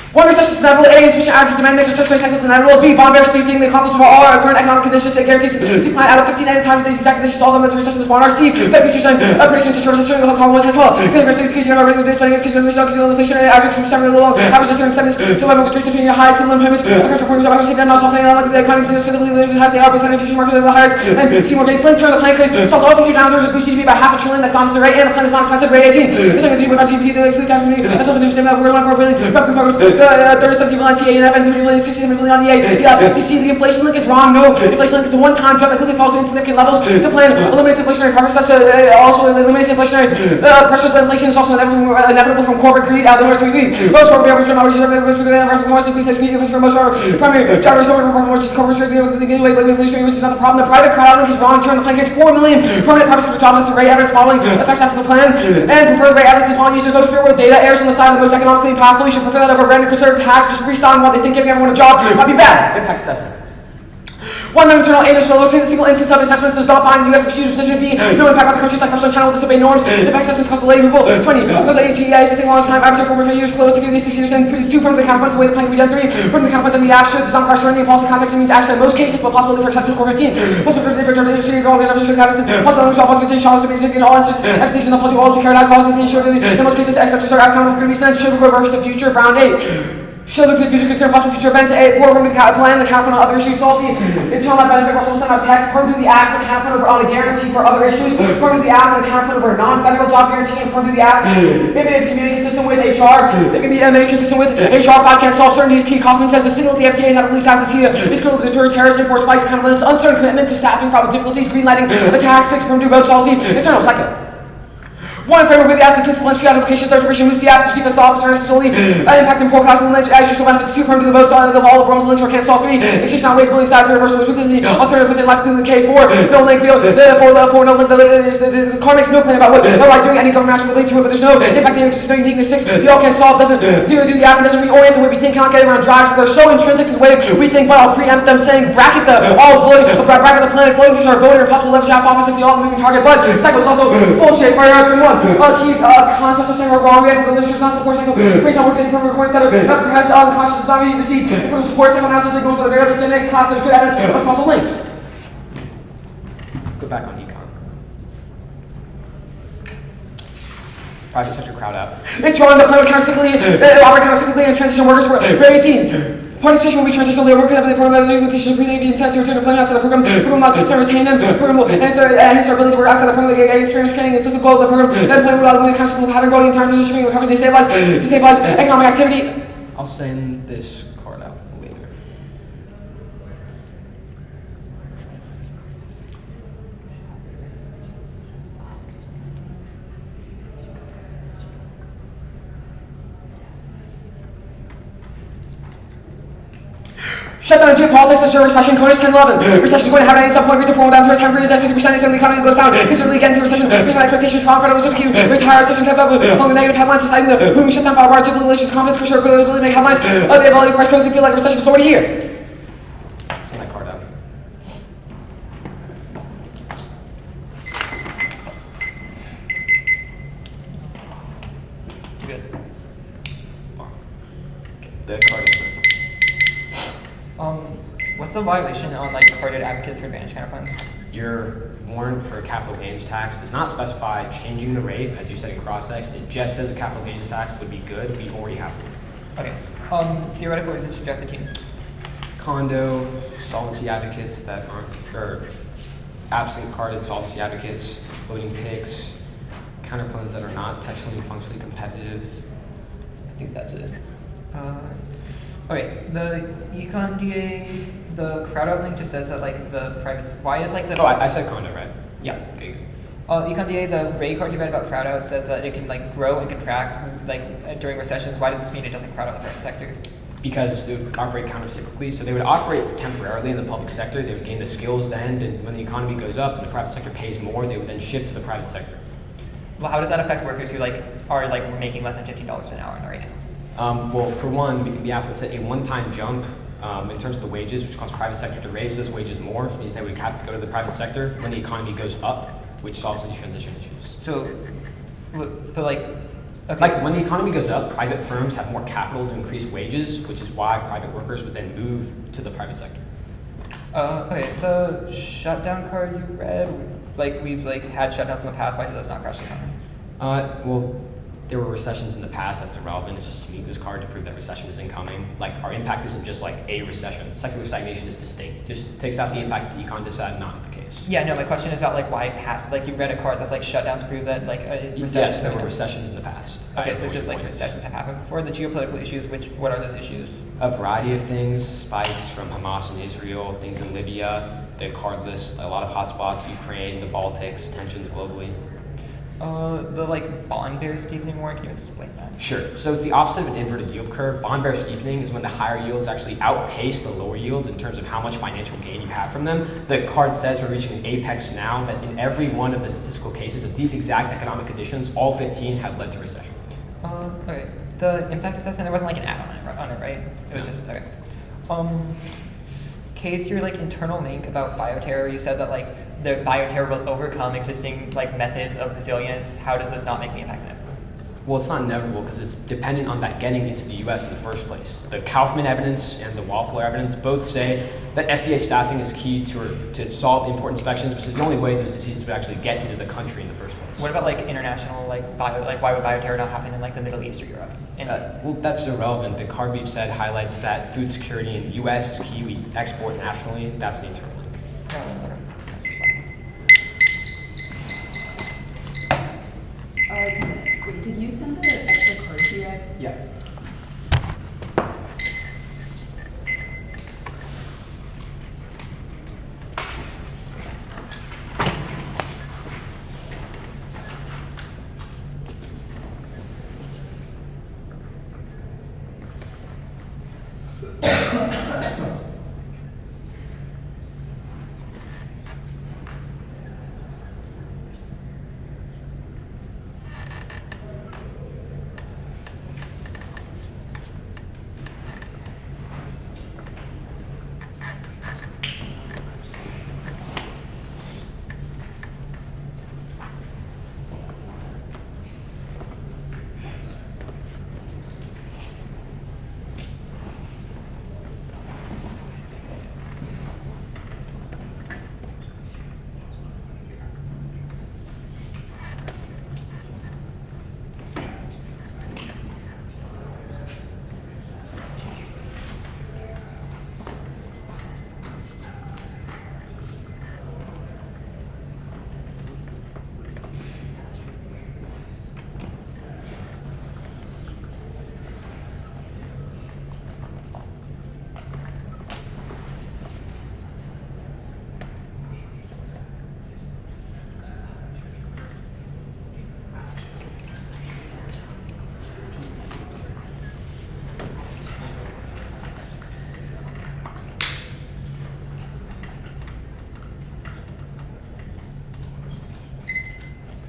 1, recession is inevitable. A, insufficient aggregate demand makes recessionary cycles inevitable. B, bond bears steepening the conflicts of all our current economic conditions. It guarantees decline out of 15 at times with these exact conditions. All of them to recession this bond are C, that futures and predictions to short recession column 1 10 12. Because you have regular base spending, because you have inflation, average from 7 low, average return 7 to 11 with between high similar payments. Across reforms of average not solving unlike the economy significantly has the output and future market level higher. And see more gains. Link turn the plan case solves all future downturns and boost GDP by $500 billion. That's not the rate, and the plan is not expensive. Rate 18. It's like a 3.5 GDP to exclude tax revenue. That's open to system. We're 1.4 billion. From programs. 37 people on TA and F and 30 million, 67 million on EA. Yeah, you see the inflation link is wrong. No, inflation link is a one-time drop that quickly falls to insignificant levels. The plan eliminates inflationary pressures. Also eliminates inflationary pressures, but inflation is also inevitable from corporate greed. The number 23. Most corporate average not reaching inflation for most are primary drivers over performance corporate the gateway but inflation which is not the problem. The private crowd link is wrong. Turn the plan gets 4 million permanent private sector jobs. That's the rate evidence modeling effects after the plan. And prefer rate evidence is model users those real world data errors on the side of the most economically impactful. You should prefer that over random conservative hacks just freestyling while they think giving everyone a job might be bad. Impact assessment. One, no internal aid or spill. Looks in a single instance of assessments does not bind the U.S. future decision. B, no impact on the countries like Russia and China will disobey norms. Impact assessments cost a lay rule. 20, because ATA is taking a long time. Average of 4 years, slow, 6 years, and 2 permanent the counterpoint is the way the plan can be done. 3, permanent the counterpoint then the app should. Does not require certain policy context. It means action in most cases, but possibility for exceptions. Core 15, possible for different interpretation of all these definitions of capacity. Possible language, all possible contain shawls to be significant in all instances. Application of policy will always be carried out. Policy contain short. In most cases, exceptions are outcome could be sent. Should reverse the future. Brown 8. Should look to the future, consider possible future events. 8, 4, permanent the plan, the counterpoint on other issues. Solve the internal net benefit. Russell will send out text. Permanent the act, the counterpoint over on a guarantee for other issues. Permanent the act, the counterpoint over a non-federal job guarantee. And permanent the act, if it can be made consistent with HR. It can be made consistent with HR. 5 can't solve certain needs. Key Kaufman says the signal the FDA had released after is critical to deter terrorist imports. Spikes counterpoint uncertain commitment to staffing, problem difficulties, greenlighting, attacks. 6, permanent road policy. Internal cycle. 1, framework with the after 6 months, 3 applications, 3 duration, loose the after chief of officer, necessarily impact and poor class and links, as usual benefits, 2, permanent to the votes, the ball of Rome's links, or can't solve 3, extinction on waste, building sides, reversal within the alternative within life, including the K4, no link, no link, the car makes no claim about what, by doing any government action related to it, but there's no impact, the existence, no uniqueness. 6, the all can't solve, doesn't do the after, doesn't reorient the way we think, cannot get around drives, so they're so intrinsic to the way we think, but I'll preempt them saying, bracket the all voting, bracket the plan, floating picture, voting, or possible leverage half office, make the all moving target, but cycle is also bullshit, fire out 21, keep concepts of saying are wrong, we have literature not support cycle, based on work that improve recordings that are perhaps unconscious design we receive, improve support cycle analysis signals with a variable genetic class, there's good evidence of causal links. Go back on econ. Private sector crowd out. It's wrong, the plan would countercyclically, operate countercyclically, and transition workers were very 18. Participation will be transitional. They work with the program that the negotiation really be intent to return employment after the program. Program not to retain them. Program will enhance their ability to work outside the program. They get experience training. It's just a goal of the program. Then employment will allow the constant pattern growing in terms of shipping, recovery, destabilize economic activity. I'll send this card out later. Shutdown of geopolitics, the recession, CONUS 10-11. Recession is going to happen at some point. Reason for down to time periods at 50%. The economy goes down. Considerably get into recession. Based on expectations, confident will keep retire. Recession kept up along with negative headlines, society, the looming shutdown, power, bar, geopolitical relations, confidence, crucial ability to make headlines. The ability to crush growth, feel like recession is already here. Send that card out. Good. Okay, the card is sent. What's the violation on like carded advocates for advantage counterplans? Your warrant for capital gains tax does not specify changing the rate, as you said in cross-ex. It just says a capital gains tax would be good. We already have it. Okay. Theoretical is it subjected to? Condo, solvency advocates that aren't, or absent carded solvency advocates, floating PICs, counterplans that are not textually and functionally competitive. I think that's it. Okay, the econ DA, the crowd out link just says that like the private, why is like the... Oh, I said condo, right? Yeah. Okay, good. Econ DA, the Ray card you read about crowd out says that it can like grow and contract like during recessions. Why does this mean it doesn't crowd out the private sector? Because they would operate countercyclically, so they would operate temporarily in the public sector. They would gain the skills then, and when the economy goes up and the private sector pays more, they would then shift to the private sector. Well, how does that affect workers who like are like making less than $15 an hour right now? Well, for one, we think the AF would set a one-time jump in terms of the wages, which causes private sector to raise those wages more, which means they would have to go to the private sector when the economy goes up, which solves these transition issues. So, but like, okay. Like when the economy goes up, private firms have more capital to increase wages, which is why private workers would then move to the private sector. Okay, the shutdown card you read, like we've like had shutdowns in the past. Why do those not crash the economy? Well, there were recessions in the past. That's irrelevant. It's just to use this card to prove that recession is incoming. Like our impact isn't just like a recession. Secular stagnation is distinct. Just takes out the impact that the econ decided not the case. Yeah, no. My question is about like why past. Like you read a card that's like shutdowns prove that like a recession. Yes, there were recessions in the past. Okay, so it's just like recessions have happened before. The geopolitical issues. What are those issues? A variety of things. Spikes from Hamas and Israel. Things in Libya. The card lists a lot of hotspots. Ukraine, the Baltics, tensions globally. The like bond bear steepening war, can you explain that? Sure. So it's the opposite of an inverted yield curve. Bond bear steepening is when the higher yields actually outpace the lower yields in terms of how much financial gain you have from them. The card says we're reaching an apex now, that in every one of the statistical cases of these exact economic conditions, all 15 have led to recession. Okay. The impact assessment, there wasn't like an add on it, right? It was just, okay. case your like internal link about bioterror, you said that like the bioterror will overcome existing like methods of resilience. How does this not make the impact inevitable? Well, it's not inevitable because it's dependent on that getting into the U.S. in the first place. The Kaufman evidence and the Wallflower evidence both say that FDA staffing is key to solve import inspections, which is the only way those diseases would actually get into the country in the first place. What about like international why would bioterror not happen in like the Middle East or Europe? Well, that's irrelevant. The card we've said highlights that food security in the U.S. is key. We export nationally. That's the internal link. Wait, did you send the extra cards you read? Yeah.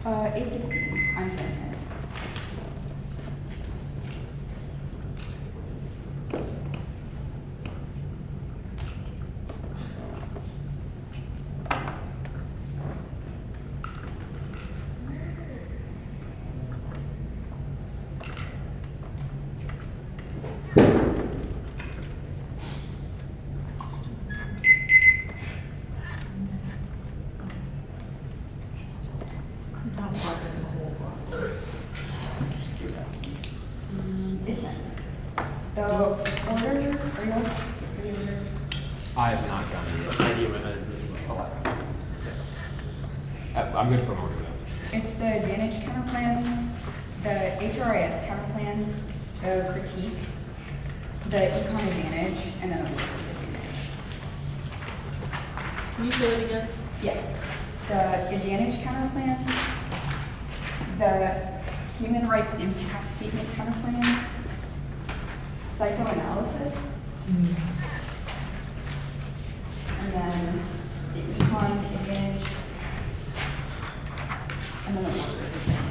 Uh, 816. I'm sorry. It's nice. The order, are you on? I have not done this. I'm good for an order though. It's the Advantage Counter Plan, the HRIS Counter Plan, the Critique, the Econ Advantage, and then the Workers Advantage. Can you say it again? Yeah. The Advantage Counter Plan, the Human Rights Impact Statement Counter Plan, Psychoanalysis, and then the Econ Advantage, and then the Workers Advantage.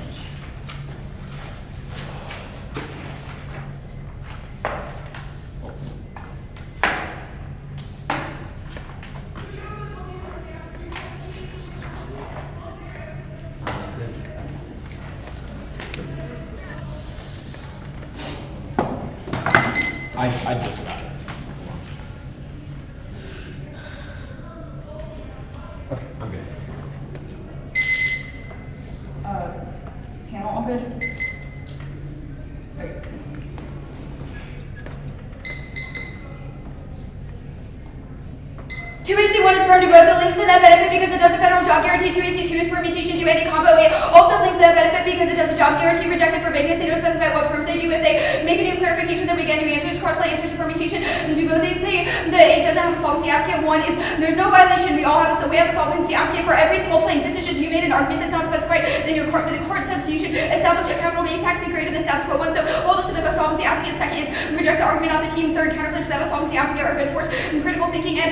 I just got it. Okay, I'm good. Panel, all good? Okay. 2AC1 is firm to both. It links to the net benefit because it does a federal job guarantee. 2AC2 is permutation to any combo. It also links to the net benefit because it does a job guarantee. Rejected for vagueness. They don't specify what perms they do. If they make a new clarification, then we get new answers. Cross-play answers to permutation. And do both. They say that it doesn't have a solvency applicant. One is there's no violation. We all have it. So we have a solvency applicant for every single plane. This is just you made an argument that's not specified. Then your court, the court says you should establish a capital gains tax that created the status quo one. So hold us to the solvency applicant. Second is reject the argument on the team. Third, counterclaims without a solvency applicant are good force and critical thinking and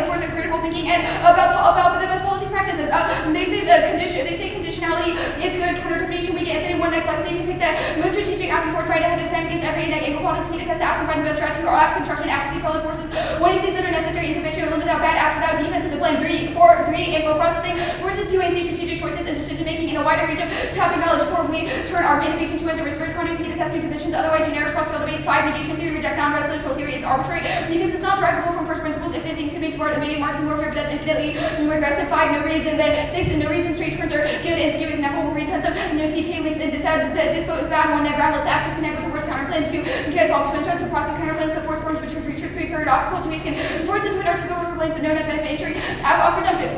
force and critical thinking and about the best policy practices. They say conditionality. It's good counter-determination. We get infinite one next last. So you can pick that most strategic after 4 try to have defend against every neg angle to meet a test, ask and find the best strategy, or ask construction accuracy for the forces. 1 sees that are necessary, insufficient, or limits out bad, ask without defense in the plan. 3 info processing. Forces 2 see strategic choices and decision making in a wider range of topic knowledge. 4 we turn our innovation to measure research conduct to test new positions, otherwise generic structural debates. 5 negation theory, reject non-residential theory, it's arbitrary because it's not derivable from first principles. If anything to make toward a marching warfare, but that's infinitely more aggressive. 5 no reason, then 6 no reason straight turns are good and skew is inequitable returns of no TK links and decides that dispo is bad. 1 never let's actually connect with the worst counterplan. 2 cancel all 2 instruments of process counterplan supports forms which research 3 paradoxical. 2 ways can force into an arch to go over blank but no net benefit injury. Presumption.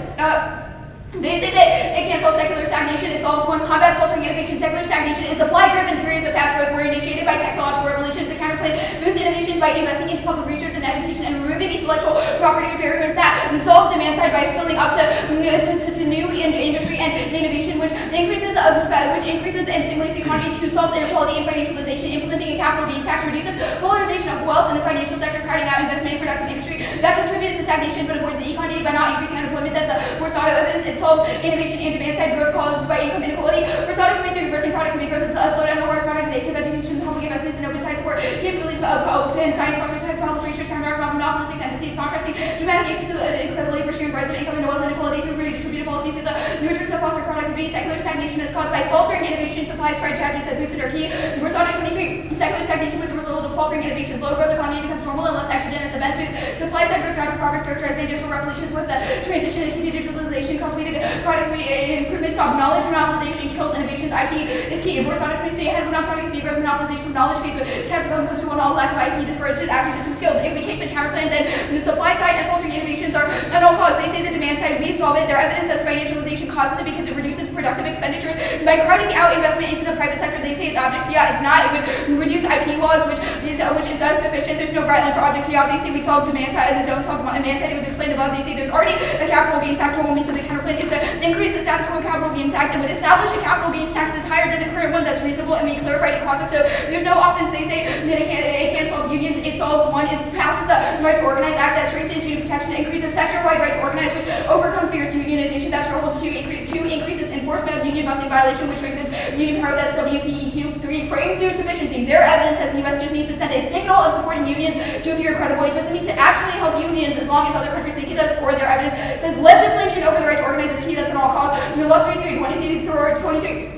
They say that it can't solve secular stagnation, it solves one combats faltering innovation. Secular stagnation is supply-driven periods of fast growth were initiated by technological revolutions. The counterplan boosts innovation by investing into public research and education and removing intellectual property barriers that solve demand side by spilling up to new industry and innovation, which increases and stimulates the economy to solve inequality and financialization. Implementing a capital gains tax reduces polarization of wealth in the financial sector, crowding out investment in productive industry that contributes to stagnation but avoids the economy by not increasing unemployment. That's forced auto evidence. It solves innovation and demand side growth caused by income inequality. First auto 23 reversing productivity growth is a slowdown of horse productization of education, public investments in open science support, capability to open science research and public research, counter monopolistic tendencies, contrasting dramatic increase of incredible labor share and rise of income and wealth inequality through redistributive policies with the nurture of foster productivity. Secular stagnation is caused by faltering innovation, supply side strategies that boosted our key. First auto 23 secular stagnation was a result of faltering innovation. Slow growth economy becomes normal unless exogenous events boost supply side growth. Rapid progress characterized by industrial revolutions was the transition to digitalization completed. Product improvement, stop knowledge monopolization kills innovations. IP is key. Works on a 23 ahead of non-product fee growth monopolization of knowledge base. Technical comes to one all lack of IP discourages acquisition skills. If we keep the counterplan, then the supply side and faltering innovations are at all cause. They say the demand side, we solve it. Their evidence says financialization causes it because it reduces productive expenditures by crowding out investment into the private sector. They say it's object fiat. It's not. It would reduce IP laws, which is insufficient. There's no bright line for object fiat. They say we solve demand side and they don't solve demand side. It was explained above. They say there's already a capital gains tax. What means of the counterplan is to increase the status quo capital gains tax. It would establish a capital gains tax that's higher than the current one that's reasonable and we clarified it costs it. So there's no offense. They say that it can't solve unions. It solves one is passes the right to organize act that strengthens union protection to increase a sector-wide right to organize, which overcomes barriers to unionization. That struggles to increases enforcement of union busting violation, which strengthens union power. That's WCEQ. 3 frame through sufficiency. Their evidence says the U.S. just needs to send a signal of supporting unions to appear credible. It doesn't need to actually help unions as long as other countries think it does. For their evidence says legislation over the right to organize is key. That's at all costs. Your love 23, 23,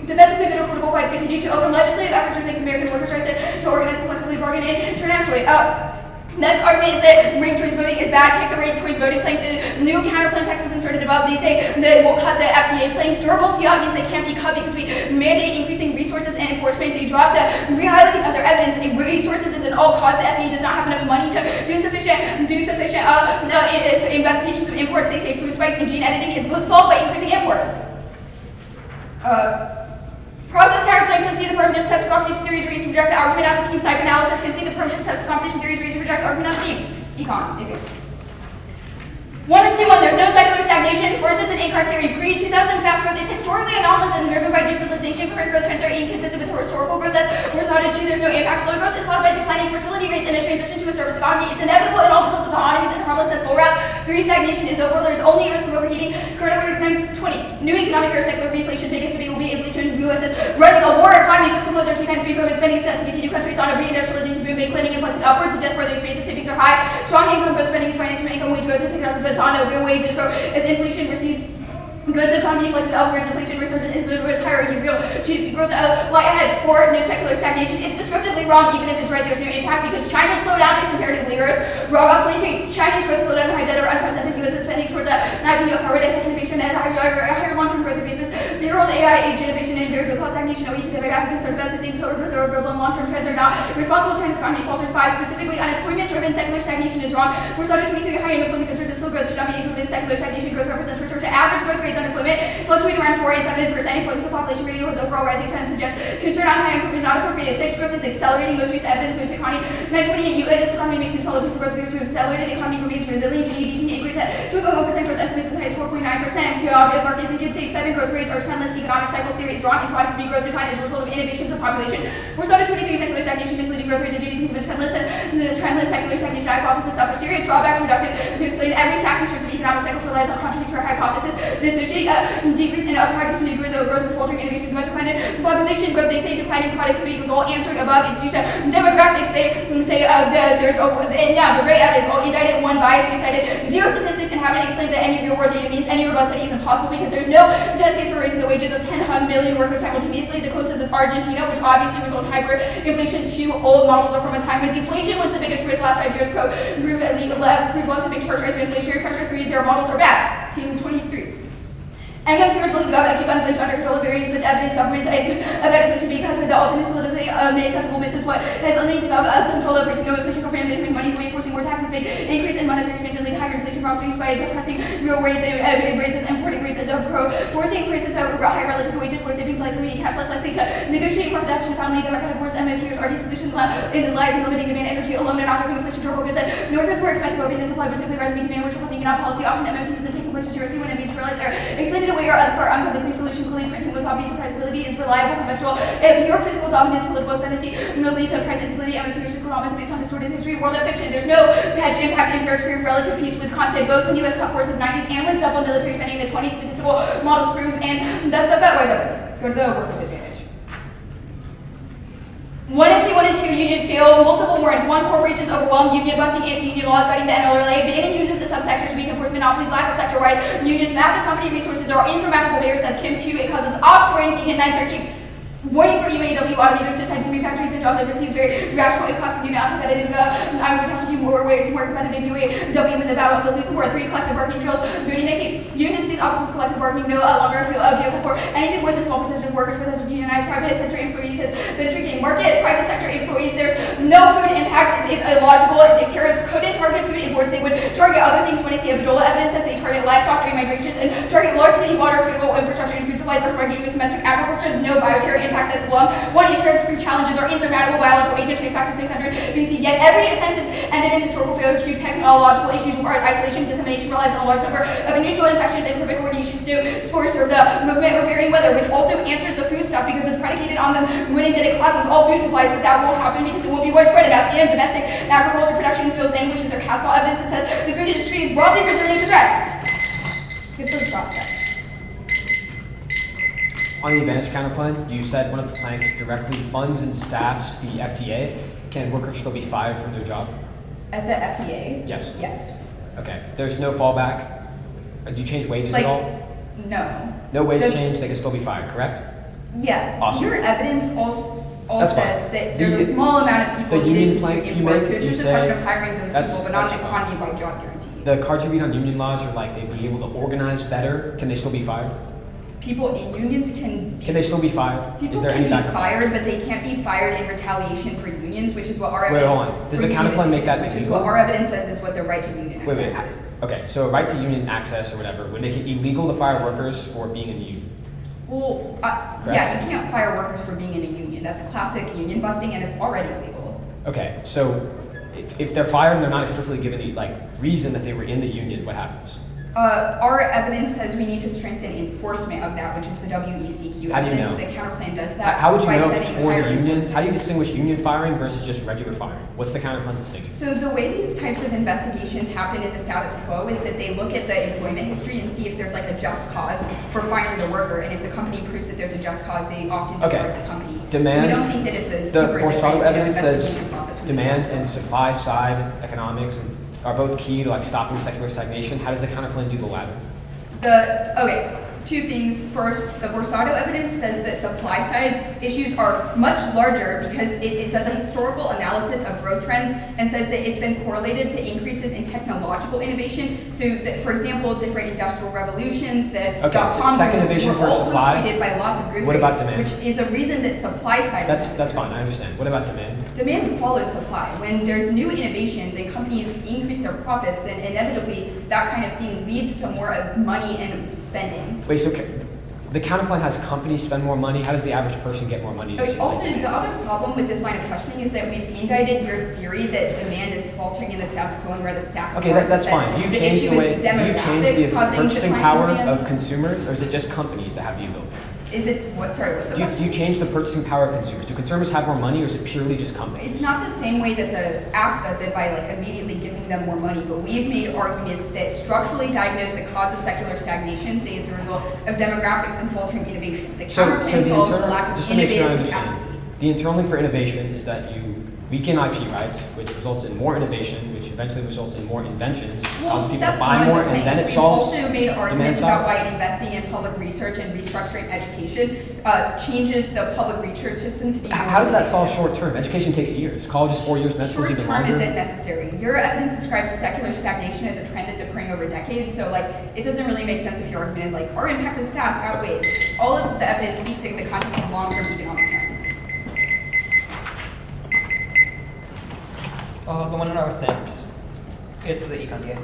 domestically middle political fights continue to open legislative efforts to make American workers' rights to organize collectively bargain internationally. Next argument is that ranked choice voting is bad. Take the ranked choice voting plank. The new counterplan text was inserted above. They say that we'll cut the FDA planks. Durable fiat means they can't be cut because we mandate increasing resources and enforcement. They drop the re-highlighting of their evidence. Resources is an all cause. The FDA does not have enough money to do sufficient investigations of imports. They say food spikes and gene editing is solved by increasing imports. Process counterplan can see the perm just test for competition theories, reason reject the argument on the team. Psychoanalysis can see the perm just test for competition theories, reason reject the argument on the team. Econ. Okay. 1 and C1, there's no secular stagnation. First is an incorrect theory. Pre-2000 fast growth is historically anomalous and driven by digitalization. Current growth trends are inconsistent with historical growth. That's responded to. There's no impact. Slow growth is caused by declining fertility rates and a transition to a service economy. It's inevitable in all political economies and harmless. That's full route. 3 stagnation is over. There's only a risk of overheating. Current order 20. New economic or secular reflation. Biggest debate will be inflation. U.S. is running a war economy. Fiscal loads are T93 COVID spending set to continue. Countries on a reindustrialization boom. Make planning inflected upwards. Suggest further expansion. Savings are high. Strong income growth spending is financed from income wage growth and picking up the baton of real wages. As inflation recedes, goods economy inflected upwards, inflation resurgent is higher, real GDP growth lie ahead. 4, no secular stagnation. It's descriptively wrong, even if it's right, there's no impact because China's slowdown is comparatively worse. Raw off 23, Chinese growth slowdown, high debt or unprecedented U.S. spending towards an IPO covered as innovation and higher long-term growth basis. The world AI age innovation and variable cost stagnation owing to demographic concern about sustained total growth or global and long-term trends are not responsible. China's economy falters. 5, specifically unemployment-driven secular stagnation is wrong. We're starting 23, high unemployment concern still growth should not be included. Secular stagnation growth represents return to average growth rates. Unemployment fluctuating around 4 and 7%. Employment to population ratio has overall rising trend suggests concern on high improvement not appropriate. 6, growth is accelerating. Most recent evidence boosts economy. 928, U.S. economy makes solid piece of growth to accelerated. Economy remains resilient. GDP increase at 2.1% growth estimates as high as 4.9%. Job markets in good shape. 7, growth rates are trendless. Economic cycles theory is wrong. And productivity growth decline as a result of innovations of population. We're starting 23, secular stagnation misleading growth rates and GDP has been trendless. And the trendless secular stagnation hypothesis suffers serious drawbacks reductive to explain every factor in terms of economic cycles relies on contradictory hypothesis. the associated decrease in productive growth with faltering innovations about declining population growth. They say declining productivity was all answered above. It's due to demographics. They say there's the great evidence all indicted one bias. They cited zero statistics and haven't explained that any of your world data means any robust study is impossible because there's no test case for raising the wages of 10 million workers simultaneously. The closest is Argentina, which obviously resulted in hyperinflation. Two old models are from a time when deflation was the biggest risk last 5 years. Prove lots have been characterized by inflationary pressure. 3, their models are bad. King 23. MMTers believe government keep inflation under control. Variance with evidence governments accuse about inflation because of the alternate politically acceptable. This is what has linked control over to no inflation program, minimum money away, forcing more taxes, big increase in monetary expansion, lead higher inflation prospects by depressing real rates, raises, importing rates, forcing prices of high relative wages, for savings likely to cash less likely to negotiate more production, family, democratic boards, MMTers are the solution in the lies and limiting demand energy alone and not dropping inflation durable goods. No workers were expensive, opening the supply, but simply rising demand, which will think not policy option. MMTers that take inflation seriously when it means realize they're explained away or for uncompensated solution, clearly printing was obvious priceability is reliable, conventional, pure physical dominance, political ascendancy, no lead to price instability, MMTers physical dominance based on distorted history, world of fiction. There's no hedge impact empirics proof, relative peace was constant, both when U.S. cut forces 90s and when double military spending in the 20s, statistical models prove, and that's the FedWise evidence. Go to the workers' advantage. 1 and 2, 1 and 2, unions fail, multiple warrants. 1, corporations overwhelmed, union busting, anti-union laws, fighting the NLRA, banning unions to subsectors, weak enforcement monopolies, lack of sector-wide unions, massive company resources are insurmountable barriers. That's Kim 2, it causes offshoring, in 913. Warning for UAW automators to send to factories and jobs overseas very rational if cost per unit uncompetitive. I'm going to tell you more ways more competitive UAW in the battle of the loose war. 3, collective bargaining drills. 2019, unions face obstacles collective bargaining no longer feel a vehicle for anything more than small percentage of workers, percentage of unionized private sector employees has been shrinking. Market, private sector employees, there's no food impact. It's illogical. If terrorists couldn't target food imports, they would target other things. When I see Abdullah evidence says they target livestock during migrations and target large city water, critical infrastructure and food supplies, are targeting domestic agriculture. No bioterror impact. That's long. 1, empirics-free challenges are insurmountable. Biological age trace back to 600 BC. Yet every attempt has ended in historical failure to technological issues requires isolation, dissemination, relies on a large number of mutual infections and perfect coordination to spores serve the movement or varying weather, which also answers the food stuff because it's predicated on them winning that it collapses all food supplies, but that won't happen because it won't be widespread enough. And domestic agriculture production fills in, which is their cast all evidence that says the food industry is broadly resilient to threats. Good food process. On the advantage counterplan, you said one of the planks directly funds and staffs the FDA. Can workers still be fired from their job? At the FDA? Yes. Yes. Okay. There's no fallback? Do you change wages Like, at all? no. No wage change, they can still be fired, correct? Yeah. Awesome. Your evidence all That's says fine. that there's a small amount of people the needed union to plank do you imports, make, so it's you just a say- question of hiring those that's- people, but not that's an fine. economy-wide job guarantee. The cards you read on union laws are like they'd be able to organize better. Can they still be fired? People in unions can Can they still be fired? People Is there can any be backup? fired, but they can't be fired in retaliation for unions, which is what our Wait, evidence. hold on. Does for the counterplan make that unionization, which is illegal? what our evidence says is what the right to union Wait, access is. Okay, so a right to union access or whatever would make it illegal to fire workers for being in a union. Well, yeah, you can't fire workers for being in a union. That's classic union busting, and it's already illegal. Okay, so if they're fired and they're not explicitly given the reason that they were in the union, what happens? Our evidence says we need to strengthen enforcement of that, which is the WECQ How do you evidence. know? The counterplan does that. How would you by know if it's setting for higher the union? enforcement. How do you distinguish union firing versus just regular firing? What's the counterplan's distinction? So the way these types of investigations happen in the status quo is that they look at the employment history and see if there's like a just cause for firing the worker, and if the company proves that there's a just cause, they often Okay. depart the company. Demand- We don't think that it's a The super more solid different, evidence says investigation process from the demand status quo. and supply side economics are both key to stopping secular stagnation. How does the counterplan do the latter? Okay, two things. First, the Borsato evidence says that supply side issues are much larger because it does a historical analysis of growth trends and says that it's been correlated to increases in technological innovation. So that, for example, different industrial revolutions, that Okay, dot-com tech boom innovation were for all supply. punctuated by lots of growth What rate, about demand? which is a reason that supply side That's is fine, I understand. What about demand? Demand follows supply. When there's new innovations and companies increase their profits, then inevitably that kind of thing leads to more of money and spending. Wait, so the counterplan has companies spend more money. How does the average person get more money? Okay, also, the other problem with this line of questioning is that we've indicted your theory that demand is faltering in the status quo and read a stack of Okay, cards that's that fine. says Do you the change issue the way? is Do you change demographics the causing purchasing decline in power demand. of consumers, or is it just companies that have the ability? Is it, what's the Do question? you change the purchasing power of consumers? Do consumers have more money, or is it purely just companies? It's not the same way that the app does it by like immediately giving them more money, but we've made arguments that structurally diagnose the cause of secular stagnation, say it's a result of demographics and faltering innovation. The counterplan solves the lack of just to make sure I innovative understand, capacity. the internal link for innovation is that you weaken IP rights, which results in more innovation, which eventually results in more inventions, causes people to That's buy one of more, the and then it things. solves We've also made demand arguments about side. why investing in public research and restructuring education changes the public research system to be more How does that solve innovative. short term? Education takes years. College is 4 years, med school is Short even term longer. isn't necessary. Your evidence describes secular stagnation as a trend that's occurring over decades, so like it doesn't really make sense if your argument is like our impact is fast outweighs. All of the evidence speaks in the context of long-term economic trends. The one that I was sent, it's the econ DA.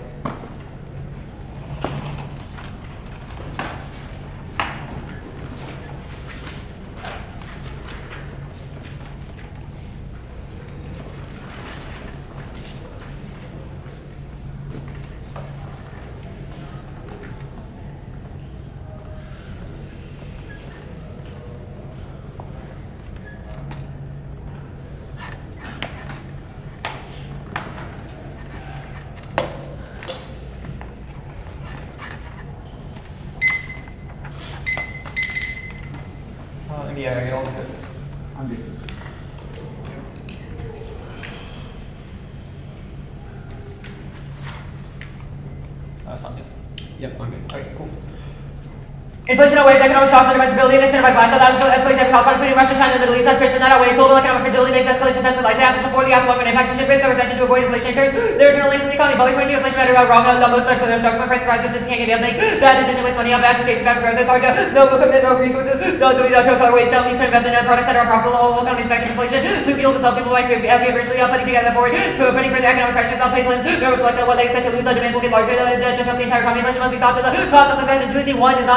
MBA, are you all good? I'm good. Sanjay. Yep, I'm good. Okay, cool. Inflation outweighs economic shocks and invincibility and incentivized lifestyle that escalates every cost, including Russia, China, and the Middle East. As Christian that outweighs global economic fragility makes escalation faster like that happens before the asphalt and impact to risk of recession to avoid inflation occurs. Their internal links to the economy. Public 22 inflation matter wrong on most but their stock price rise business can't get make that decision with money out bad for safety, bad for growth. It's hard to no commit no resources. No do without to ways that leads to invest in products that are unprofitable. Whole economies back in inflation to fuel to help people like to be virtually putting together forward putting for the economic pressures on plans. No reflect on what they expect to lose. The demand will get larger. Disrupt the entire economy. Inflation must be stopped to the cost of inflation. 2C1 is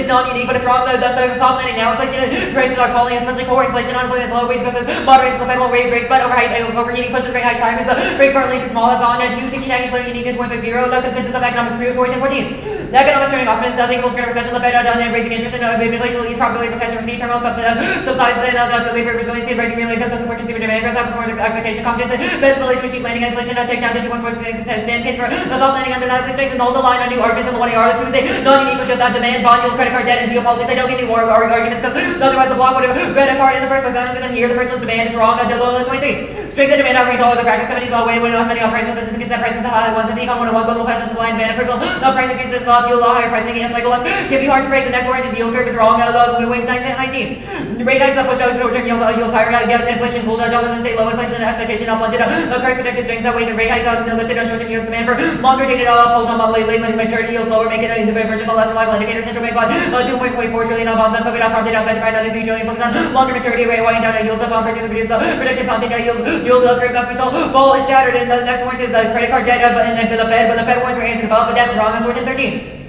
not unique, but it's wrong. There's a soft landing now. Inflation prices are falling, especially core inflation. Unemployment is low. Wage growth is moderates. The Fed will raise rates, but overheating pushes rate hikes higher. The rate currently is small. It's on due to key inflation unique is 1.0. The consensus of economics proves 14. The economics turning off. Nothing will scare recession. The Fed are done and raising interest and inflation will ease probability of recession. Receive terminal subsidies and the labor resiliency, raising real income to support consumer demand growth, outperform expectation, confidence, visibility to achieve landing inflation, take down to 2.4% stand case for the soft landing undeniably strengthens the hold the line on new arguments on the 1AR. The Tuesday non-unique with just on demand, bond yield, credit card debt, and geopolitics. They don't get any more arguments because otherwise the block would have read a card in the first place. Then here the first one's demand is wrong. Below 23. Strength and demand outreach all the factors companies all way when setting up prices. Business can set prices high. Once the econ 101 global fashion supply and demand critical. No price increases, no fuel, law, higher pricing, and cycle less. Can be hard to break. The next orange is yield curve is wrong. Wing 19. Rate hikes up push out short term yields higher. Get inflation cooled. Job doesn't stay low. Inflation expectation up blunted. Price predicted strength that way. The rate hike lifted short term yields demand for longer dated pulls on late maturity yields lower, making it version less reliable indicator. Central bank bond 2.4 trillion on bonds. COVID out prompted out Fed by another 3 trillion. Focus on longer maturity rate, winding down yields up on purchase reduce the predicted content yield curves up. Ball is shattered, and the next one is credit card debt, and then for the Fed, but the Fed warns were answered above, but that's wrong. That's 13.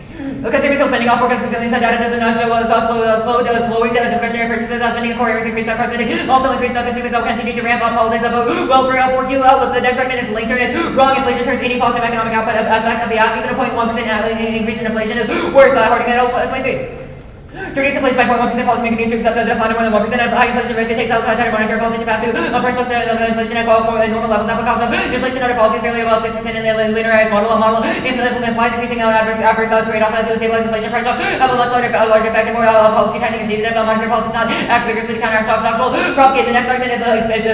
Consumer still spending off forecast resilience. That data does not show slowing down discretionary purchases. Spending core areas increase core spending. Also increase consumers will continue to ramp up holidays of welfare for you outlook. The next argument is linked to it. Wrong inflation turns any positive economic output effect of the app. Even a 0.1% increase in inflation is worse. Harding at 0.3. To reduce inflation by 0.1%, policy making needs to accept the decline of more than 1% of high inflation risk. It takes out tighter monetary policy to pass through price inflation at normal levels. That would cause inflation under policy is fairly above 6% in the linearized model. A model implement price increasing adverse trade-off to stabilize inflation. Price shocks have a much larger effect and more policy tightening is needed if monetary policy is not active vigorously to counteract shocks. Shocks will propagate. The next argument is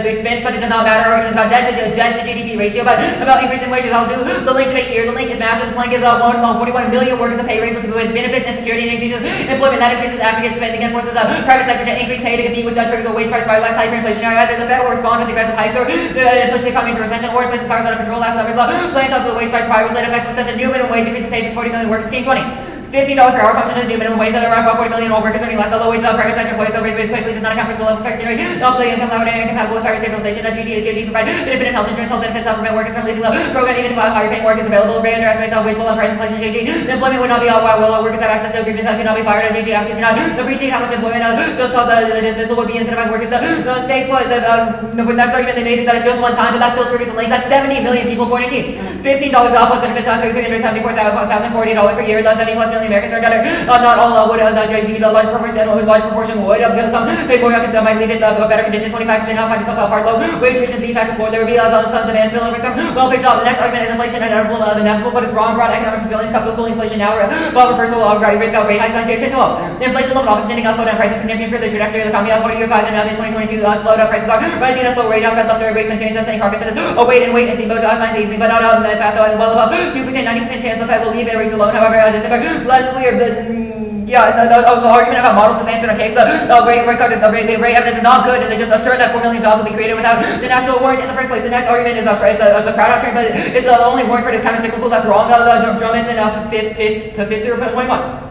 expense, but it does not matter. Argument is about debt to GDP ratio, but about increasing wages. I'll do the link debate here. The link is massive. The plan gives 41 million workers a pay raise with benefits and security and increases employment. That increases aggregate spending and forces the private sector to increase pay to compete, which triggers a wage price rise like hyperinflationary. Either the Fed will respond with aggressive hikes or push the economy into recession, or inflation spirals out of control. Last summer's plan causes the wage price rise that affects such a new minimum wage increase paid to 40 million workers. Scheme 20. $15 per hour function is the new minimum wage. There are about 40 million workers earning less. Although wages of private sector employees raise wages quickly does not account for level of inflation rate. Not the income level and incompatible with private stabilization. GD provide benefit and health insurance, health benefits supplement workers from leaving the program even while higher paying work is available. Rate underestimates on wage and price inflation. The employment would not be all while workers have access to agreements that cannot be fired as advocates do not appreciate how much employment just cause the dismissal would be incentivized workers to stay put. The next argument they made is that it's just one time, but that still triggers a link. That's 70 million people born 18. $15 off plus benefits on $374,040 per year. $70 plus unfortunately Americans are better. Not all would achieve a large proportion would. Some pay more, some might leave it better conditions. 25% now find yourself part low wage rates and Z factor 4. There will be some demand still over some well-paid jobs. The next argument is inflation and inevitable. What is wrong? Broad economic resilience, coupled with cooling inflation now. Well, reversal of risk of rate hikes like here. The inflation level often standing out, slowed down prices significantly for the trajectory of the economy. 40 years high and in 2022, slowed down prices are rising at a slow rate. Fed left their rates and change sustaining progress. Wait and see both signs easy, but not fast. Well above 2%, 90% chance the Fed will leave their rates alone. However, December less clear. The argument about models was answered on case. The rate evidence is not good, and they just assert that 4 million jobs will be created without the national warrant in the first place. The next argument is a crowd doctrine, but it's the only warrant for this countercyclical. That's wrong. Drummond's in fifth 0.21.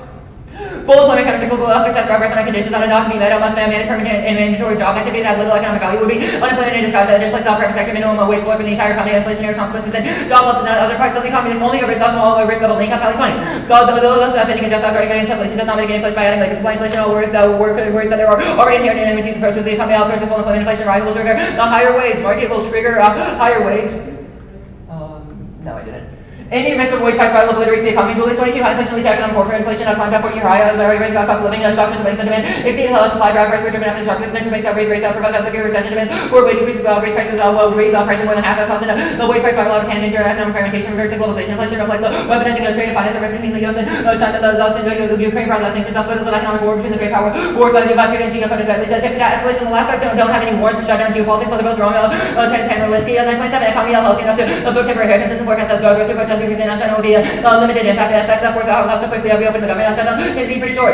Full employment countercyclical success progress on conditions that are not to be met must manage permanent and mandatory job activities that have little economic value would be unemployment in disguise that displaces all private sector minimum wage floor for the entire economy, inflationary consequences and job losses in other parts of the economy. There's only a risk of small risk of a link up Valley 20. The spending and just guarding against inflation does not mitigate inflation by adding like supply inflation or words that there are already inherent in these approaches. The economy outputs of full employment inflation rise will trigger a higher wage market will trigger a higher wage. No, I didn't. Any risk of wage hikes by obliterates the economy. Julius 22, high inflation, lead economic warfare, inflation, climbed to 40-year high, raising cost of living, shocks into waste and demand, exceeding the supply drive, price were driven after the sharp expansion, makes raise rates out, provoke a severe recession demand, for wage increases, raise prices, raise prices more than half of the cost, and the wage price spiral out of hand into economic fragmentation, reversing globalization, inflation reflect the weaponizing of trade and finance, the rift between the US and China, the Ukraine process, sanctions, the footholds of economic war between the great power, wars by Putin and China, that leads to that escalation. The last guys don't have any wars for shutdown geopolitics, so they're both wrong. 10-10 927, economy healthy enough to absorb temporary haircuts and forecast as go through, but 10% on China will be limited impact. The effects of force how so quickly we open the government shutdown can be pretty short.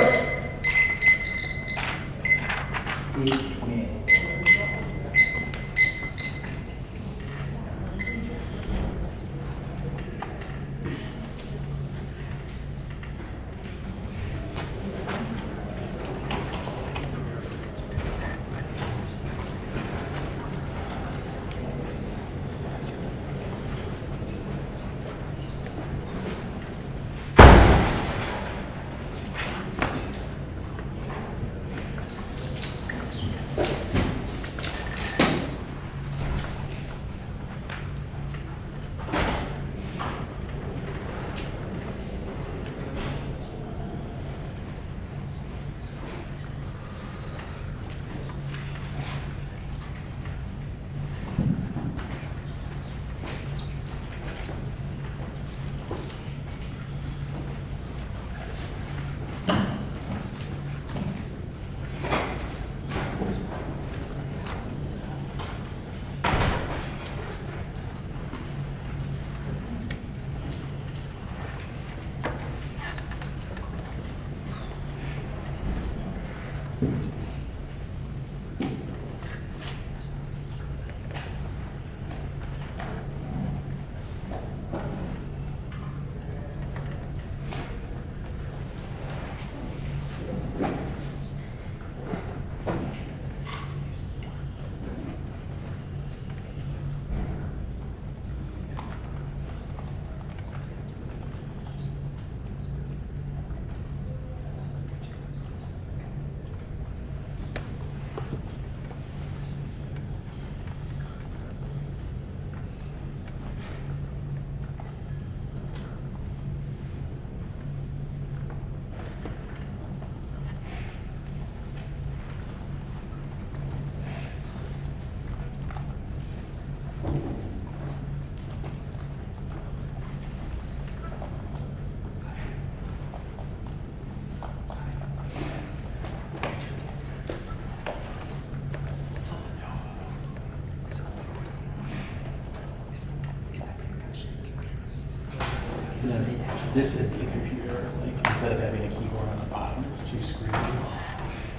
This is the computer, like instead of having a keyboard on the bottom, it's two screens.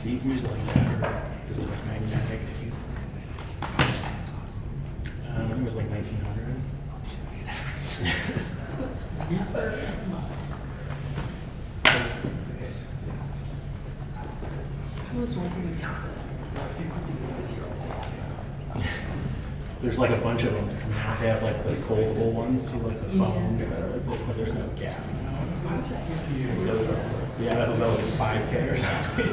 So you can use it like that. This is like magnetic. I think it was like 1900. There's like a bunch of ones coming out. They have like the foldable ones too, like the phones that are like this, but there's no gap. Yeah, that was like 5K or something.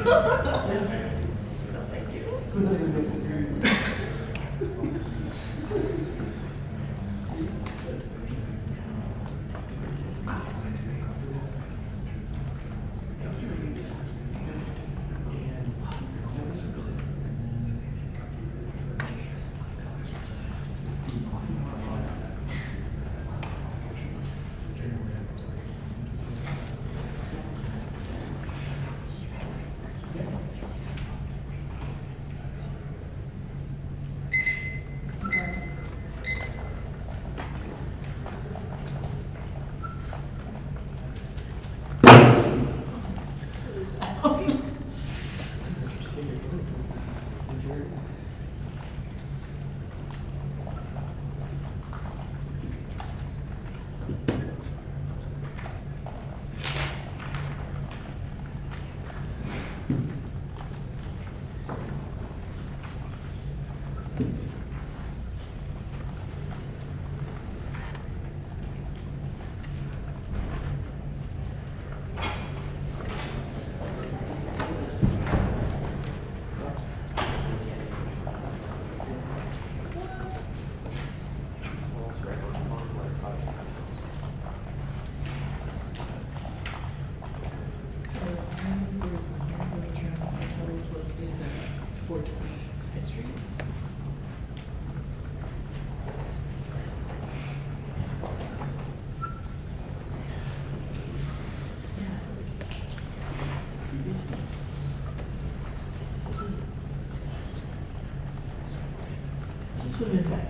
This would have been better.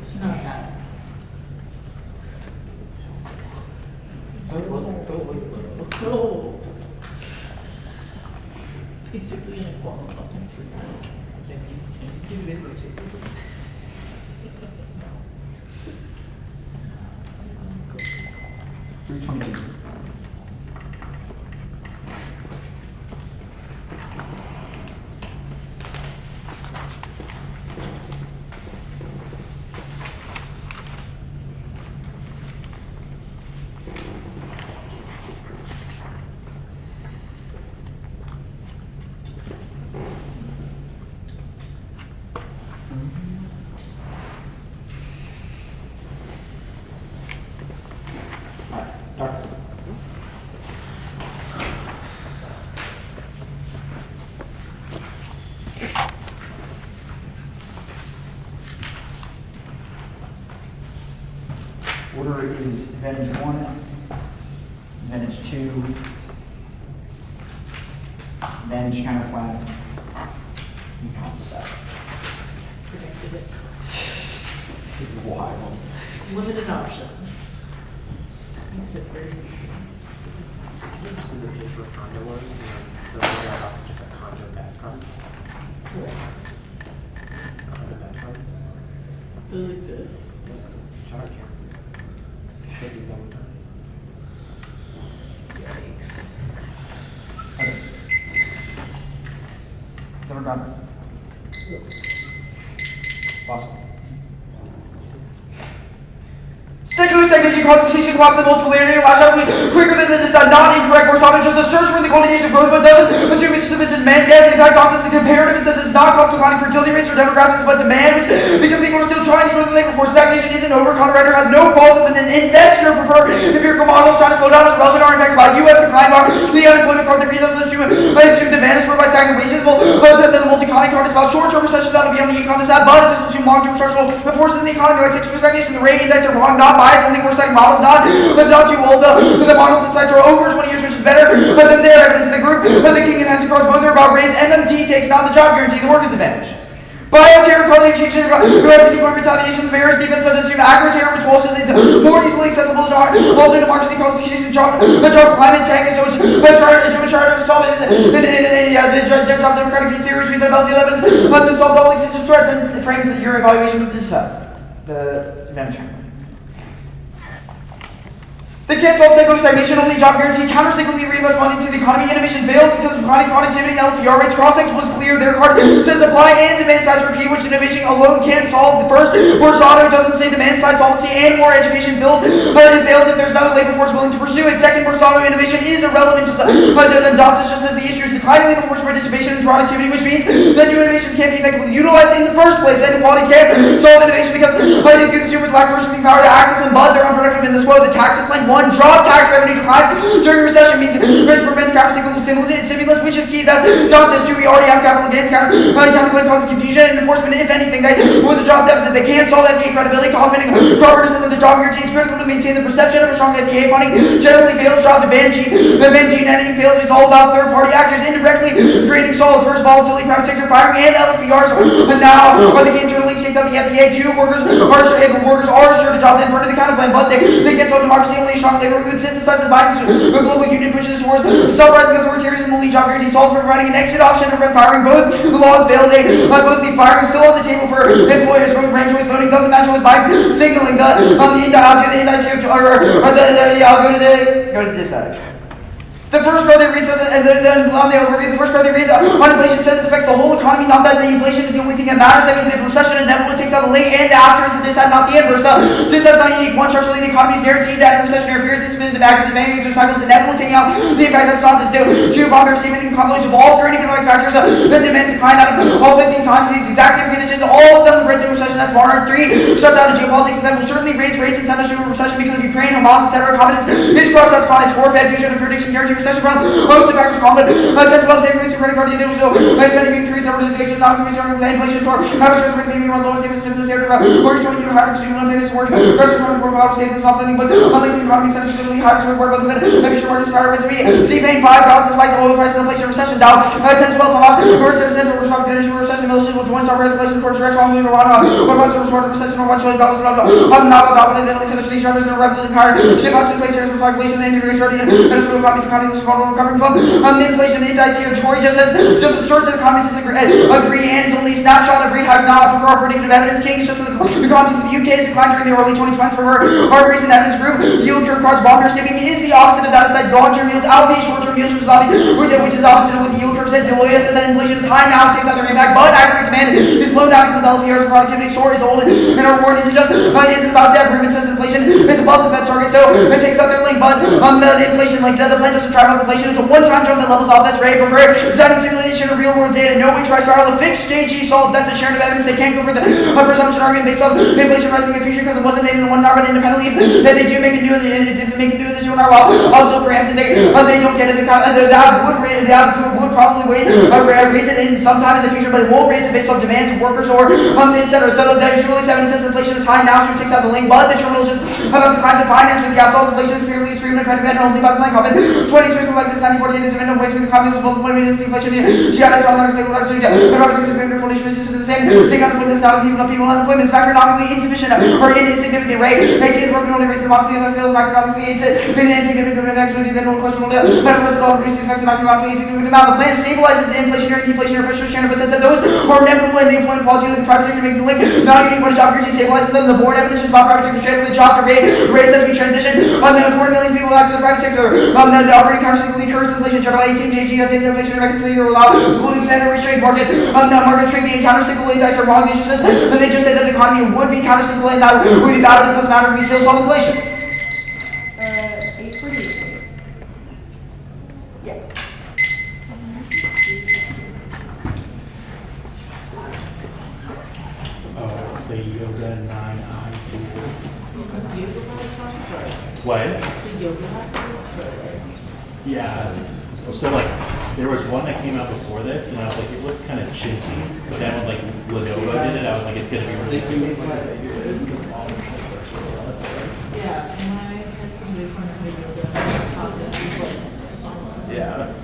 It's not that. So basically an equal fucking free lunch. Darkness. Order is advantage 1, advantage 2, advantage counterclass, and counter set. Predicted it. Wild. Limited options. Makes it very The page where condo was, and the way I got just like condo bad cards. good. Condo bad cards. Those exist. Shout out Cam. Should be done with that. Yikes. Okay. Is everyone done? Awesome. Secular stagnation constitution collapse and multipolarity lash out quicker than it is not incorrect. We're starting just a search for the golden age of growth, but doesn't assume it's sufficient demand. Yes, in fact, often the comparative it says it's not cost declining fertility rates or demographics, but demand, which because people are still trying to join the labor force. Stagnation isn't over. Contractor has no cause other than investor prefer empirical models trying to slow down as relevant are impacts by U.S. decline bar. The unemployment card that doesn't assume demand is spurred by stagnant wages. Well, the multi-economy card is about short-term recession that'll be on the econ to that, but it doesn't assume long-term structural forces in the economy like secular stagnation. The rate index are wrong, not biased. Only we're studying models, not too old. The models in sites are over 20 years, which is better than their evidence. The group, the king and Hansen cards, both are about race. MMT takes down the job guarantee, the workers' advantage. Bioterror, quality exchange, people retaliation, the mayor's defense doesn't assume agro-terror, which Walsh says it's more easily accessible to also democracy, constitution, job climate tech, so it's trying to solve it in job democratic peace theory, which means that healthy evidence to solve all existential threats and frames that your evaluation of this the advantage. They can't solve secular stagnation, only job guarantee, counter-cyclically reinvest money into the economy. Innovation fails because of declining productivity and LFER rates. Cross-X was clear. Their card says supply and demand sides repeat, which innovation alone can't solve. The first, worse auto doesn't say demand side solvency and more education fails. It fails if there's no labor force willing to pursue it. Second, worse auto innovation is irrelevant. Dottis just says the issue is declining labor force participation and productivity, which means that new innovations can't be effectively utilized in the first place. And equality can't solve innovation because if consumers lack purchasing power to access and but they're unproductive in this way. The taxes like one drop tax revenue declines during recession means rent prevents counter-cyclical stimulus, which is key. That's Dottis too. We already have capital gains, counterplay causing confusion and enforcement. If anything, that was a job deficit. They can't solve FDA credibility. Confident Carpenter says that the job guarantee is critical to maintain the perception of a strong FDA funding. Generally fails. Job to ban gene editing fails. It's all about third-party actors indirectly creating solid first volatility, private sector firing, and LFERs. But now are the internal leaks takes out the FDA. Two workers are sure, if workers are assured a job, then part of the counterplan. But they get so democracy only a strong labor movement synthesizes Biden's global union pushes towards self-rising authoritarianism. Only job guarantee solves for providing an exit option of firing. Both the laws validate both the firing still on the table for employers. From ranked choice voting doesn't match with Biden's signaling. I'll go to this side. The first part that reads says, and then on the overview, the first part that reads, on inflation says it affects the whole economy, not that the inflation is the only thing that matters. That means if recession inevitable, it takes out the late and after, it's the dissent, not the inverse. Dissent is not unique. One, structurally, the economy is guaranteed that in recessionary periods, it's been back to demanding cycles inevitable, taking out the impact that stocks is due. Two, upon receiving the confluence of all current economic factors, that demands decline out of all 15 times these exact same conditions, all of them went through recession recession that's warranted. 3, shut down the geopolitics that will certainly raise rates and send us to a recession because of Ukraine, Hamas, etc. Confidence is crushed, that's called. 4, Fed future and prediction guarantee recession from most of factors common. 10 to 12, savings and credit card deals will spending increase, amortization, not increase, inflation for average customer maybe one loan savings and savings mortgage 20 year higher student loan payments work restaurant for power savings soft lending but unlikely economy sensitively higher to report about the Fed maybe sure markets fire with 3 see paying 5 costs despite the oil price and inflation recession down 10 to 12 Hamas first central respond to energy recession military which one star escalation towards direct wrong moving around what about to short recession or $1 trillion not without an Italy center city sharpness and rapidly higher ship out in place here for inflation and injury starting and industrial economies economy this is recovering from inflation indices here Tory just asserts that economists agree and is only a snapshot of rate hikes not for our predictive evidence king it's just in the context of the UK's decline during the early 2020s for our recent evidence group yield curve cards longer saving is the opposite of that. It's like long-term yields outpace short-term yields which is opposite of what the yield curve said. Deloitte says that inflation is high now, takes out their impact, but aggregate demand is low now because the LPR's productivity story is old and our reward isn't about to agreement says inflation is above the Fed's target, so it takes out their link, but the inflation, like the plan doesn't drive up inflation, it's a one-time jump that levels off, that's ready for designing simulation of real-world data, no way to spiral, a fixed JG solved, that's a sharing of evidence, they can't go for the presumption argument based off inflation rising in the future because it wasn't made in one hour, but independently, that they do make it do this one hour, while also preempted, they don't get it, that would probably raise it in sometime in the future, but it won't raise it based on demands of workers or etc. So that is really 7 cents inflation is high now, so it takes out the link, but the terminal is just about to class of finance with gas salt inflation is purely extreme and credit event only about the blank comment. 23 like this 1948 is a window place with the communist both point is inflation she had its own stable opportunity but obviously the greater inflation is just the same thing on the witness out of people unemployment is macroeconomically insufficient or insignificant rate makes it broken only raise the policy and fails macroeconomically insignificant actually then no question will but all reducing effects of macroeconomically insignificant amount the plan stabilizes the inflationary deflationary pressure Shannon says that those are inevitable in the employment policy of the private sector making the link not union job security stabilizes them the board evidence is about private sector trade with the job rate as we transition 4 million people back to the private sector the operating countercyclically curves inflation general 18 JG that's inflation records for either allow will expand or restrain market the market trade the countercyclical index are wrong they just say that the economy would be countercyclical and that would be bad it doesn't matter if we still solve inflation 8:48. Yeah. Oh, it's the yoga 9I The yoga box, I'm sorry. What? The yoga box, I'm sorry. Yeah. So like, there was one that came out before this, and I was like, it looks kind of chintzy. But then when like Lenovo did it, I was like, it's gonna be really good. Yeah, and my high school they put me yoga taught them like song. Yeah.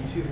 You too.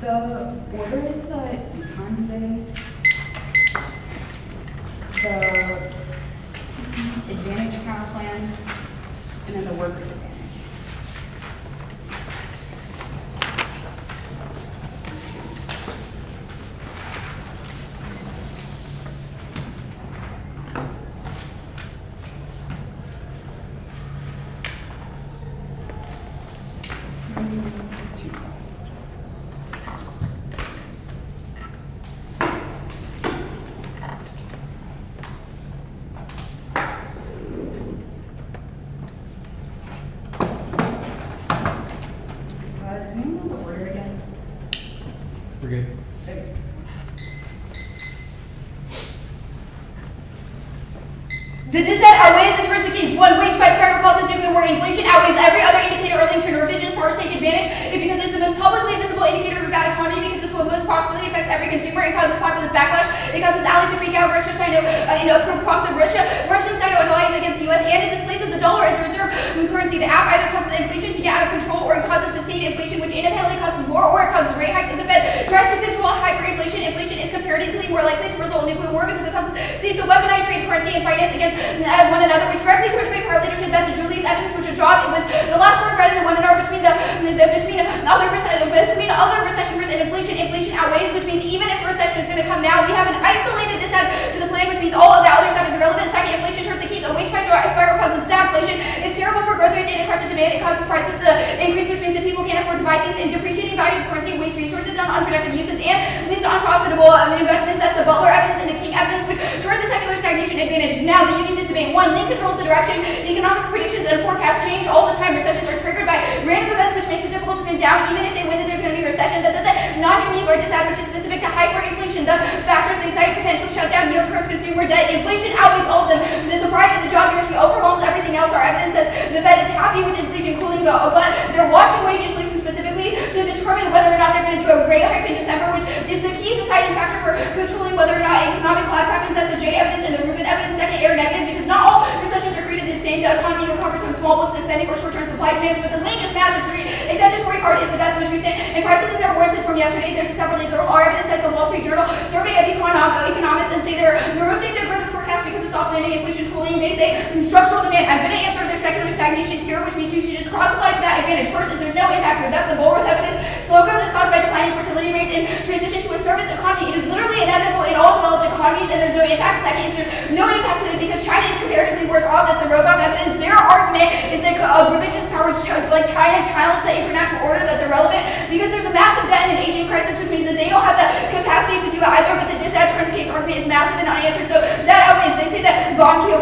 The order is the econ day, the advantage account plan, and then the workers advantage. This is too long. Does anyone know the order again? We're good. Okay. The dissent outweighs the turns against one wage price forever causes nuclear war. Inflation outweighs every other indicator or link to Norwegian's powers take advantage. It because it's the most publicly visible indicator of a bad economy, because it's what most proximately affects every consumer. It causes populist backlash. It causes allies to freak out. Russia sign approved props of Russia. Russians sign an alliance against the U.S. and it displaces the dollar as reserve currency. The app either causes inflation to get out of control, or it causes sustained inflation, which independently causes war, or it causes rate hikes. If the Fed tries to control hyperinflation, inflation is comparatively more likely to result in nuclear war because it causes states to weaponize trade, currency, and finance against one another, which directly towards great power leadership. That's Julie's evidence, which was dropped. It was the last word read in the 1 and R between other recession risk and inflation. Inflation outweighs, which means even if a recession is going to come now, we have an isolated descent to the plan, which means all of the other stuff is irrelevant. Second, inflation turns the keys. A wage price spiral causes stagflation. It's terrible for growth rates and it crushes demand. It causes prices to increase, which means that people can't afford to buy things, and depreciating value of currency wastes resources on unproductive uses and leads to unprofitable investments. That's the Butler evidence and the King evidence, which toward the secular stagnation advantage. Now the union is debate. 1, Link controls the direction. Economic predictions and forecasts change all the time. Recessions are triggered by random events, which makes it difficult to pin down, even if they win, that there's going to be a recession. That doesn't non-unique or disadvantage is specific to hyperinflation. The factors they cite: potential shutdown, yield curves, consumer debt. Inflation outweighs all of them. The surprise of the job market overwhelms everything else. Our evidence says the Fed is happy with inflation cooling, but they're watching wage inflation specifically to determine whether or not they're going to do a rate hike in December, which is the key deciding factor for controlling whether or not economic collapse happens. That's the J evidence and the Rubin evidence. Second, air negative, because not all recessions are created the same. The economy recovers from small blips in spending or short-term supply demands, but the link is massive. 3, accentuatory part is the best most recent, and prices in their words is from yesterday. There's a several days old. Our evidence says the Wall Street Journal survey of economists and say they're reversing their growth forecast because of soft landing, inflation cooling. They say structural demand. I'm going to answer their secular stagnation here, which means you should just cross-apply to that advantage. First is there's no impact here. That's the Bulworth evidence. Slow growth is caused by declining fertility rates and transition to a service economy. It is literally inevitable in all developed economies, and there's no impact. Second is there's no impact to it because China is comparatively worse off. That's the Rogoff evidence. Their argument is that revisions powers like China challenge the international order. That's irrelevant because there's a massive debt and an aging crisis, which means that they don't have the capacity to do it either. But the disadvantage case argument is massive and unanswered. So that outweighs. They say that bond yield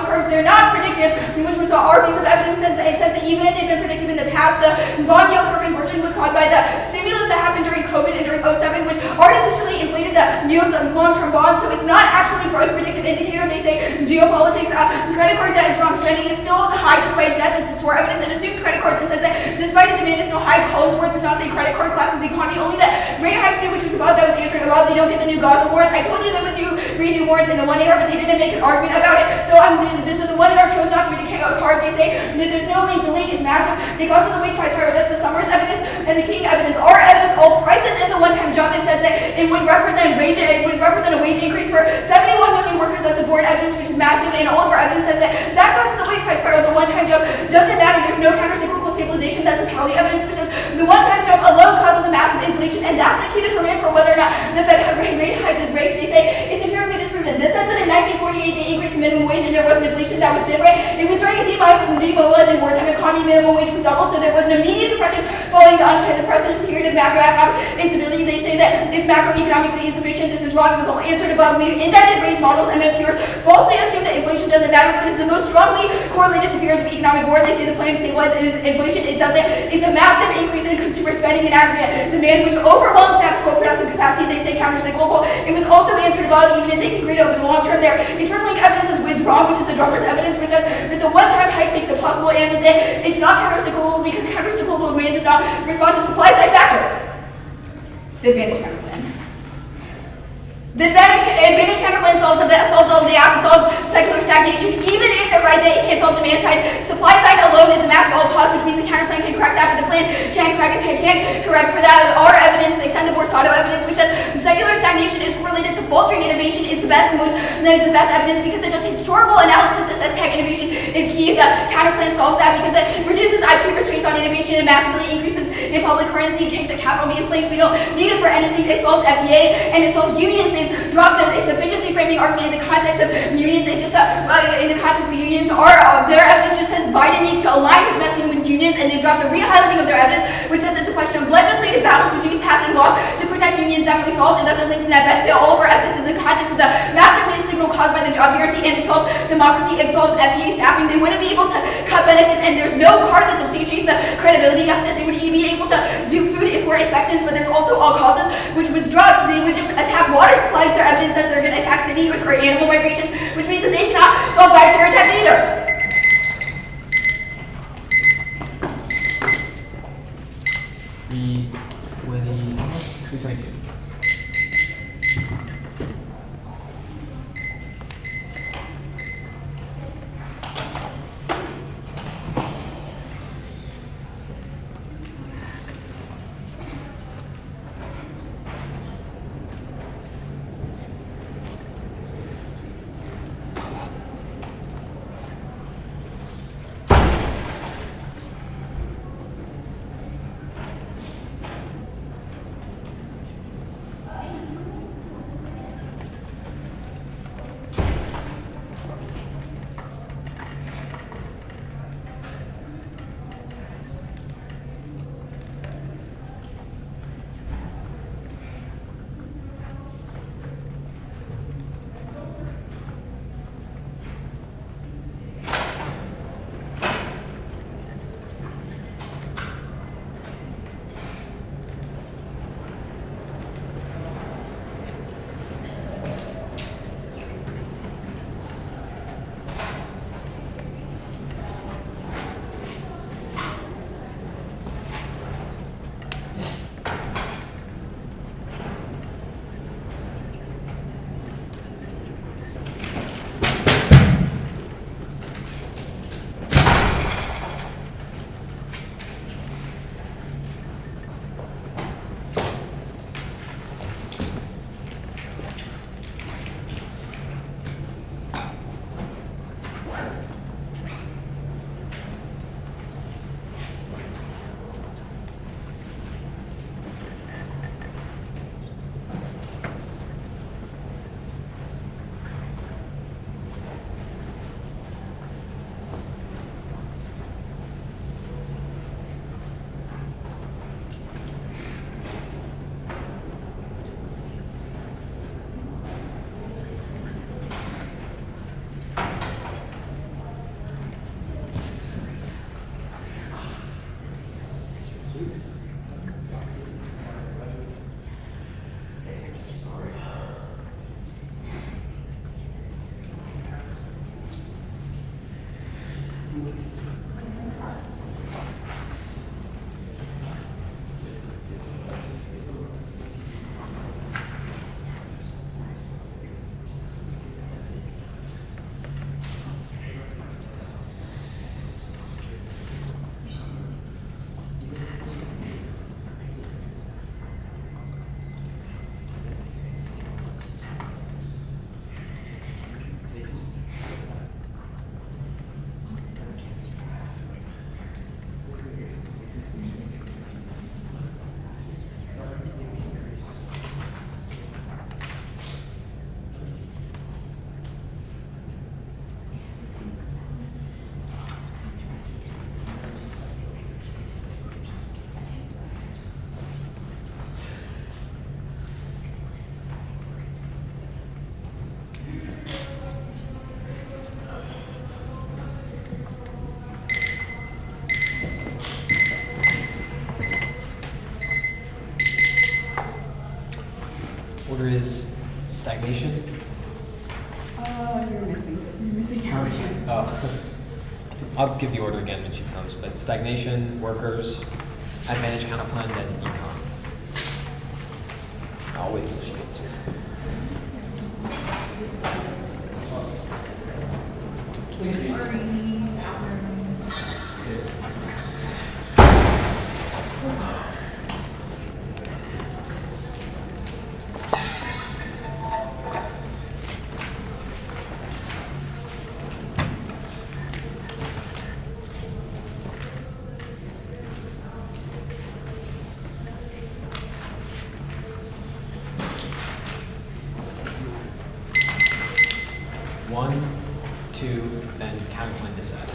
curves, they're not predictive, which was our piece of evidence. It says that even if they've been predictive in the past, the bond yield curve inversion was caused by the stimulus that happened during COVID and during 07, which artificially inflated the yields of long-term bonds. So it's not actually a growth predictive indicator. They say geopolitics, credit card debt is wrong. Spending is still high despite debt. This is SOAR evidence. It assumes credit cards and says that despite the demand is still high. Collinsworth does not say credit card collapses the economy. Only that rate hikes do, which was about that was answered about. They don't get the new Gaza warrants. I told you they would read new warrants in the 1AR, but they didn't make an argument about it. So the 1AR chose not to read a card. They say that there's no link. The link is massive. They cause us a wage price spiral. That's the Summers evidence and the King evidence. Our evidence, all prices in the one-time jump. It says that it would represent a wage increase for 71 million workers. That's the board evidence, which is massive. And all of our evidence says that causes a wage price spiral. The one-time jump doesn't matter. There's no counter-cyclical stabilization. That's the Pally evidence, which says the one-time jump alone causes a massive inflation, and that's the key determinant for whether or not the Fed rate hikes its rates. They say it's empirically disproven. This says that in 1948 they increased the minimum wage and there was an inflation that was different. It was during a demobilized and wartime economy. Minimum wage was doubled, so there was an immediate depression following the unprecedented period of macroeconomic instability. They say that it's macroeconomically insufficient. This is wrong. It was all answered above. We indebted raised models. MMTers falsely assume that inflation doesn't matter. It is the most strongly correlated to periods of economic war. They say the plan stabilizes inflation. It doesn't. It's a massive increase in consumer spending and aggregate demand, which overwhelms status quo productive capacity. They say countercyclical. It was also answered above. Even if they can create over the long term, their internal link evidence is wrong, which is the Drummers evidence, which says that the one-time hike makes it possible and that it's not countercyclical because countercyclical demand does not respond to supply-side factors. The advantage counterplan. The advantage counterplan solves all the app. It solves secular stagnation. Even if they're right that it can't solve demand side, supply side alone is a massive all pause, which means the counterplan can correct that, but the plan can't correct for that. Our evidence, they extend the Borsato evidence, which says secular stagnation is correlated to faltering innovation is the best evidence because it does historical analysis. It says tech innovation is key. The counterplan solves that because it reduces IP restraints on innovation and massively increases in public currency. Kick the capital gains place. We don't need it for anything. It solves FDA and it solves unions. They've dropped the sufficiency framing argument in the context of unions. It just in the context of unions, their evidence just says Biden needs to align his messaging with unions, and they dropped the re-highlighting of their evidence, which says it's a question of legislative battles, which means passing laws to protect unions. Definitely solves. It doesn't link to net benefit. All of our evidence is in context of the massive missed signal caused by the job guarantee, and it solves democracy. It solves FDA staffing. They wouldn't be able to cut benefits, and there's no card that substitutes the credibility deficit. They would be able to do food import inspections, but there's also all causes, which was dropped. They would just attack water supplies. Their evidence says they're going to attack city or animal migrations, which means that they cannot solve dietary attacks either. $322. Order is stagnation. You're missing housing. Oh. I'll give the order again when she comes, but stagnation, workers, advantage counterplan, then econ. I'll wait till she gets here. One, two, then counterplan decide.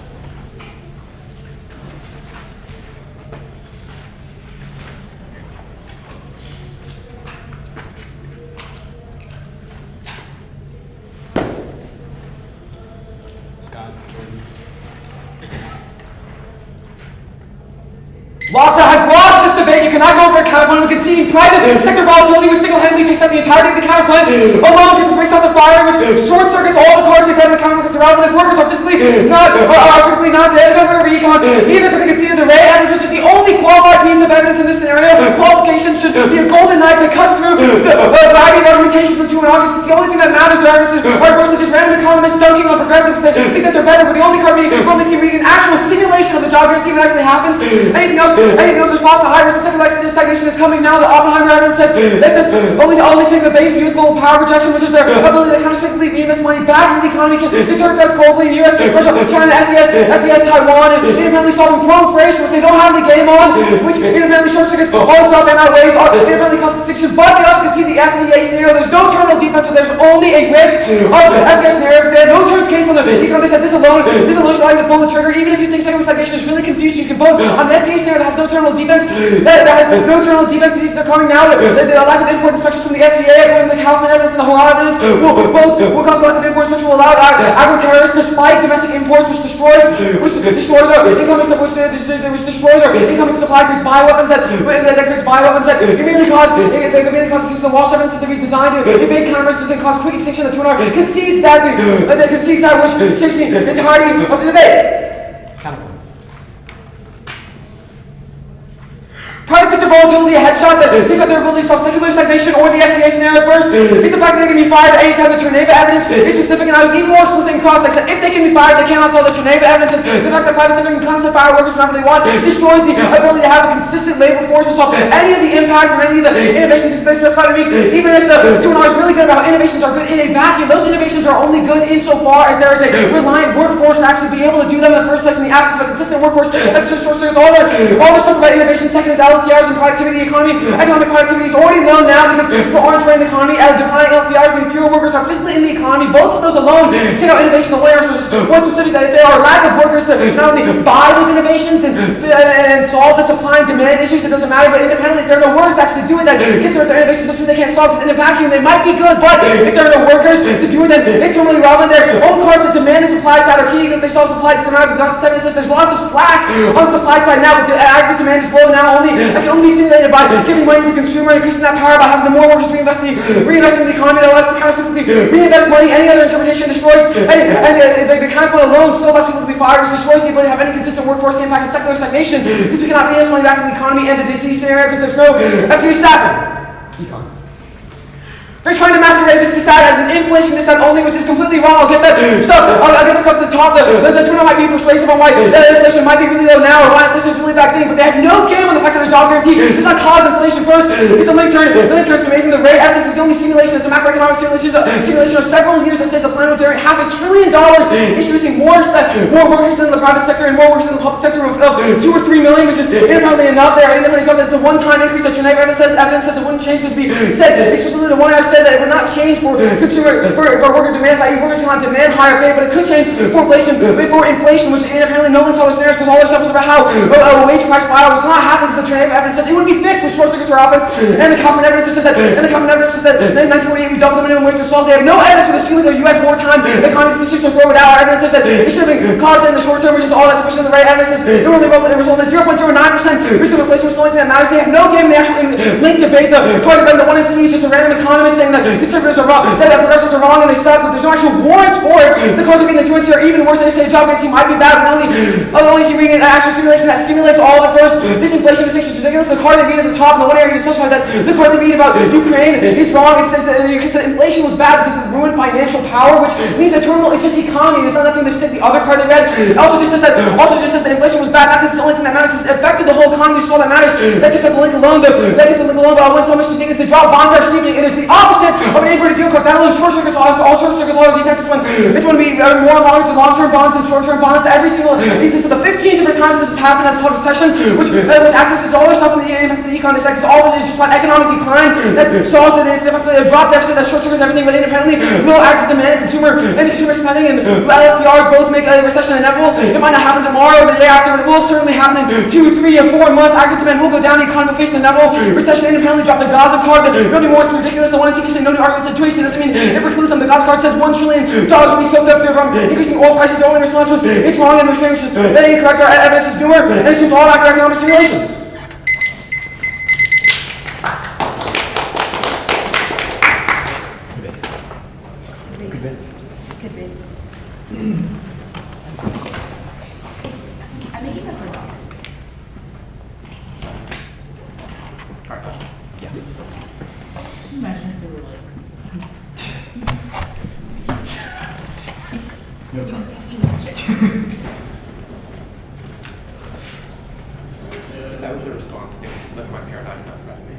Scott, Jordan. LASA has lost this debate. You cannot go over a counterplan when conceding private sector volatility, which single-handedly takes up the entirety of the counterplan alone because it's based off the fire, which short circuits all the cards they've had in the counterplan because they're relevant. If workers are physically not there, they go for recon, either because they conceded the rate evidence, which is the only qualified piece of evidence in this scenario. Qualification should be a golden knife that cuts through the variety of argumentation from 2 and August. It's the only thing that matters. The arguments are mostly just random economists dunking on progressives. They think that they're better, but the only card reading an actual simulation of the job guarantee when it actually happens. Anything else is false. The high risk of stagnation is coming now. The Oppenheimer evidence says only saying the base view is global power projection, which is their ability to countercyclically reinvest money back into the economy, can deter threats globally in U.S., Russia, China, SES, Taiwan, and independently solving proliferation, which they don't have any game on, which independently short circuits all the stuff and outweighs independently constitution. But they also can see the FDA scenario. There's no terminal defense, so there's only a risk of FDA scenario because they have no terms case on the econ. They said this alone should allow you to pull the trigger. Even if you think secular stagnation is really confusing, you can vote on an FDA scenario that has no terminal defense. That has no terminal defense. These are coming now. The lack of import inspections from the FDA, according to the Kaufman evidence and the whole evidence, will cause lack of import inspection, will allow agro-terrorists to spike domestic imports, which destroys our incoming supply, creates bioweapons that immediately cause extinction. The Walsh evidence is to be designed to evade countermeasures and cause quick extinction. The 2 concedes that which shapes the entirety of the debate. Private sector volatility, a headshot that takes out their ability to solve secular stagnation or the FDA scenario first is the fact that they can be fired anytime the Terneva evidence is specific, and I was even more explicit in cross-sex that if they can be fired, they cannot solve the Terneva evidence. The fact that private sector can constantly fire workers whenever they want destroys the ability to have a consistent labor force to solve any of the impacts and any of the innovations they specify. That means even if the 2 is really good about how innovations are good in a vacuum, those innovations are only good insofar as there is a reliant workforce to actually be able to do them in the first place. In the absence of a consistent workforce, that's just short circuits all their stuff about innovation. Second is LPRs and productivity. The economy, economic productivity is already low now because people aren't joining the economy. Declining LPRs mean fewer workers are physically in the economy. Both of those alone take out innovation away. So just one specific that if there are a lack of workers to not only buy those innovations and solve the supply and demand issues, it doesn't matter. But independently, if there are no workers to actually do it, that gets rid of their innovations. That's what they can't solve. Because in a vacuum, they might be good, but if there are no workers to do it, then it's totally relevant. Their own card says demand and supply side are key. Even if they solve supply, it doesn't matter. The Dr. 7 says there's lots of slack on the supply side now, but the aggregate demand is low now. It can only be stimulated by giving money to the consumer, increasing that power by having the more workers reinvesting in the economy, that less countercyclically reinvest money. Any other interpretation destroys, the counterplan alone still allows people to be fired, which destroys the ability to have any consistent workforce. The impact of secular stagnation because we cannot reinvest money back in the economy and the disease scenario because there's no FTE staffing. Econ. They're trying to masquerade this decide as an inflation decide only, which is completely wrong. I'll get that stuff. I'll get the stuff at the top. The turnout might be persuasive on why inflation might be really low now or why inflation is really bad thing, but they have no game on the fact that the job guarantee does not cause inflation first. It's a link transformation. The rate evidence is the only simulation. It's a macroeconomic simulation of several years that says the plan will generate $500 billion, introducing more workers in the private sector and more workers in the public sector of 2 or 3 million, which is independently enough. They're independently told that it's a one-time increase that Geneva evidence says it wouldn't change. This be said explicitly. The 1 hour said that it would not change for worker demands, i.e. workers will not demand higher pay, but it could change for inflation, which independently no links all the scenarios because all their stuff is about how a wage price spiral was not happening because the Geneva evidence says it would be fixed with short circuits for offense, and the Kaufman evidence says that in 1948 we doubled the minimum wage for solves. They have no evidence for the cumulative U.S. wartime economy decision, so throw it out. Our evidence says that it should have been caused in the short term, which is all that's sufficient. The right evidence says it resulted in 0.09% recent inflation, which is the only thing that matters. They have no game in the actual link debate. The card debate, the one in C is just a random economist saying that conservatives are wrong, that progressives are wrong and they suck, but there's no actual warrants for it. The cause of being the truancy are even worse. They say a job guarantee might be bad, but only see reading an actual simulation that simulates all of it first. This inflation distinction is ridiculous. The card they read at the top, and the one area you specify that the card they read about Ukraine is wrong. It says that inflation was bad because it ruined financial power, which means that terminal is just economy. It's not nothing to stick. The other card they read also just says that inflation was bad, not because it's the only thing that matters. It affected the whole economy, so all that matters. That takes up the link alone. But when so much thing is to drop bond price steepening. It is the opposite of an inverted yield curve. That alone short circuits all short circuits all of defense. It's when we more long-term bonds than short-term bonds. Every single instance of the 15 different times this has happened as a recession, which accesses all the stuff in the econ. It's like all this is just about economic decline that solves that it's effectively a drop deficit that short circuits everything, but independently low aggregate demand, consumer spending, and LFPRs both make a recession inevitable. It might not happen tomorrow or the day after, but it will certainly happen in 2, 3, or 4 months. Aggregate demand will go down. The economy will face an inevitable recession. Independently drop the Gaza card. Nobody wants it's ridiculous. The one in TV saying no new arguments that Twitch doesn't mean it precludes them. The Gaza card says $1 trillion will be soaked up from increasing oil prices. The only response was it's wrong and restraint, which is incorrect. Our evidence is newer and assumes all macroeconomic simulations. I'm making that for dog. Imagine if they were like. Use the emoji. That was the response to let my paradigm not drive me.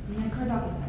And then Cardock is said.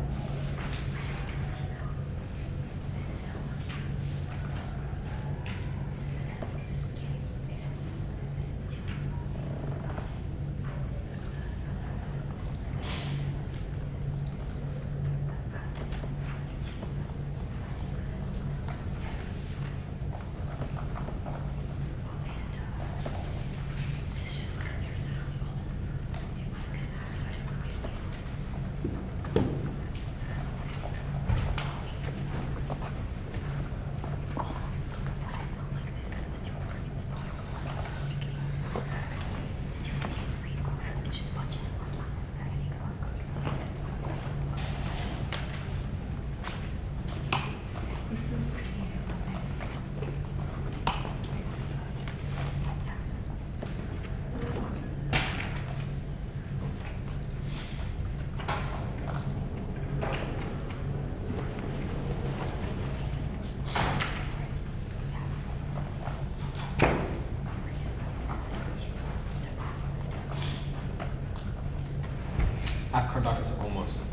Half Cardock is almost done.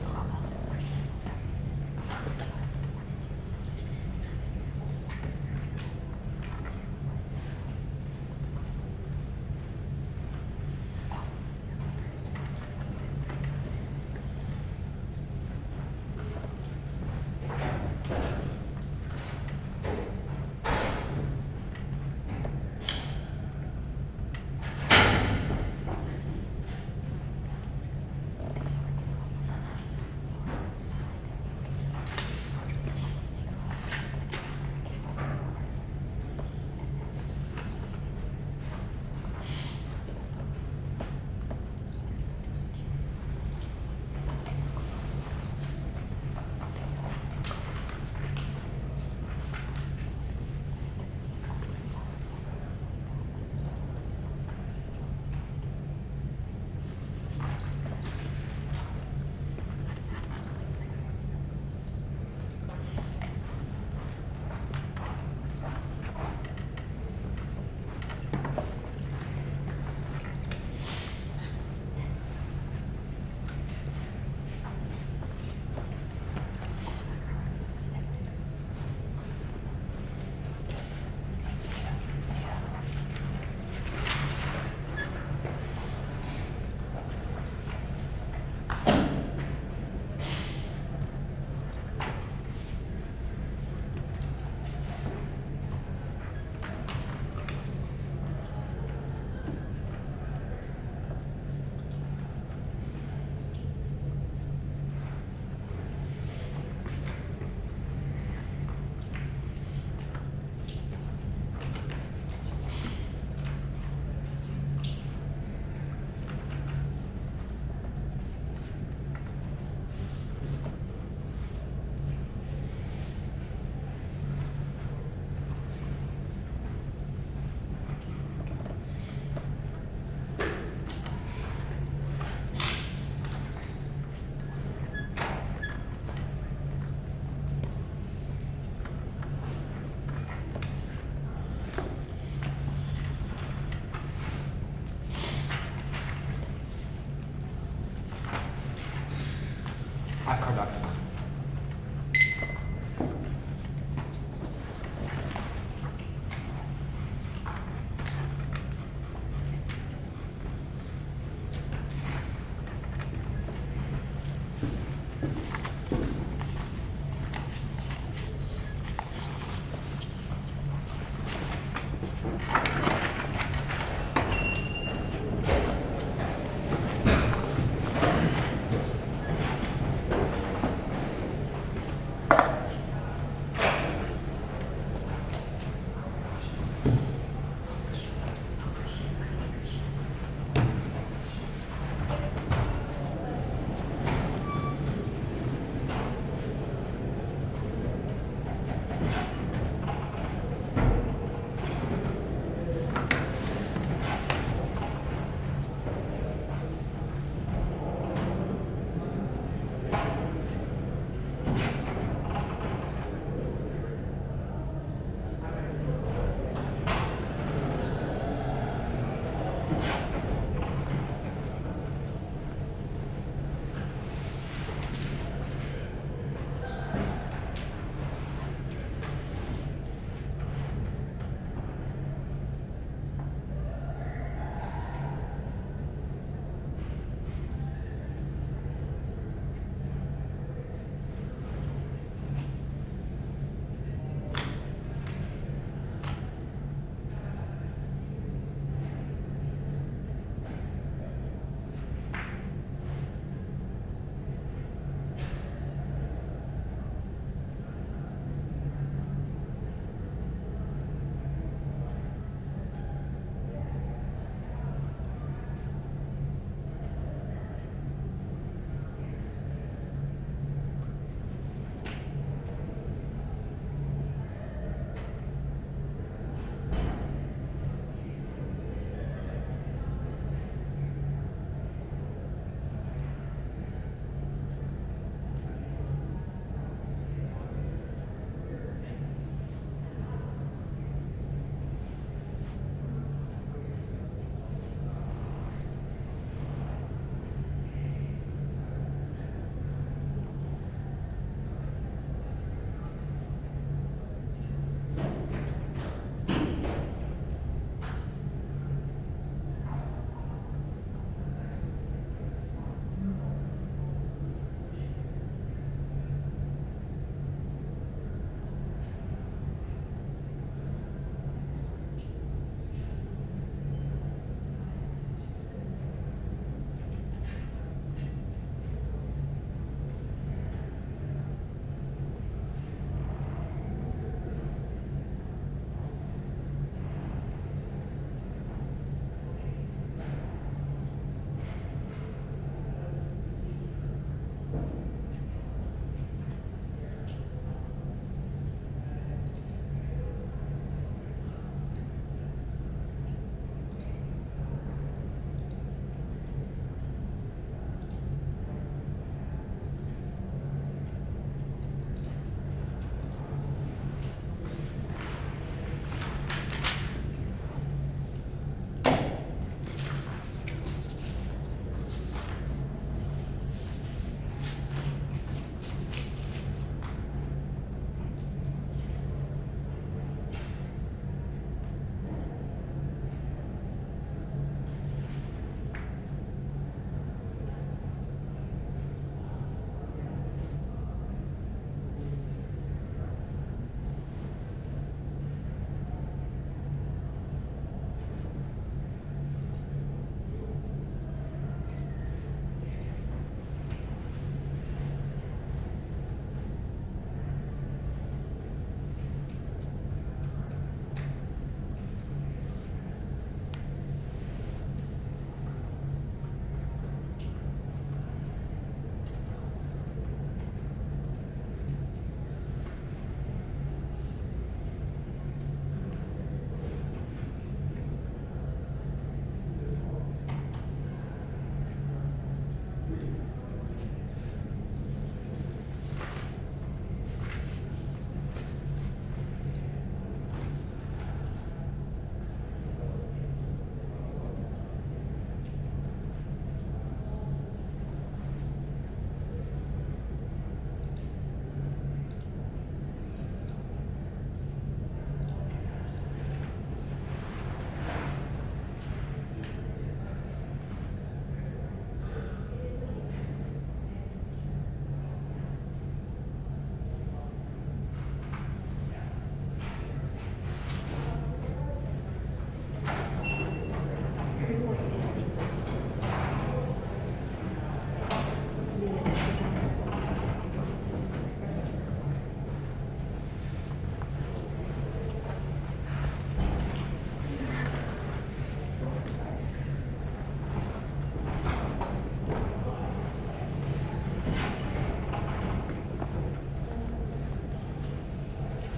Half Cardock is done.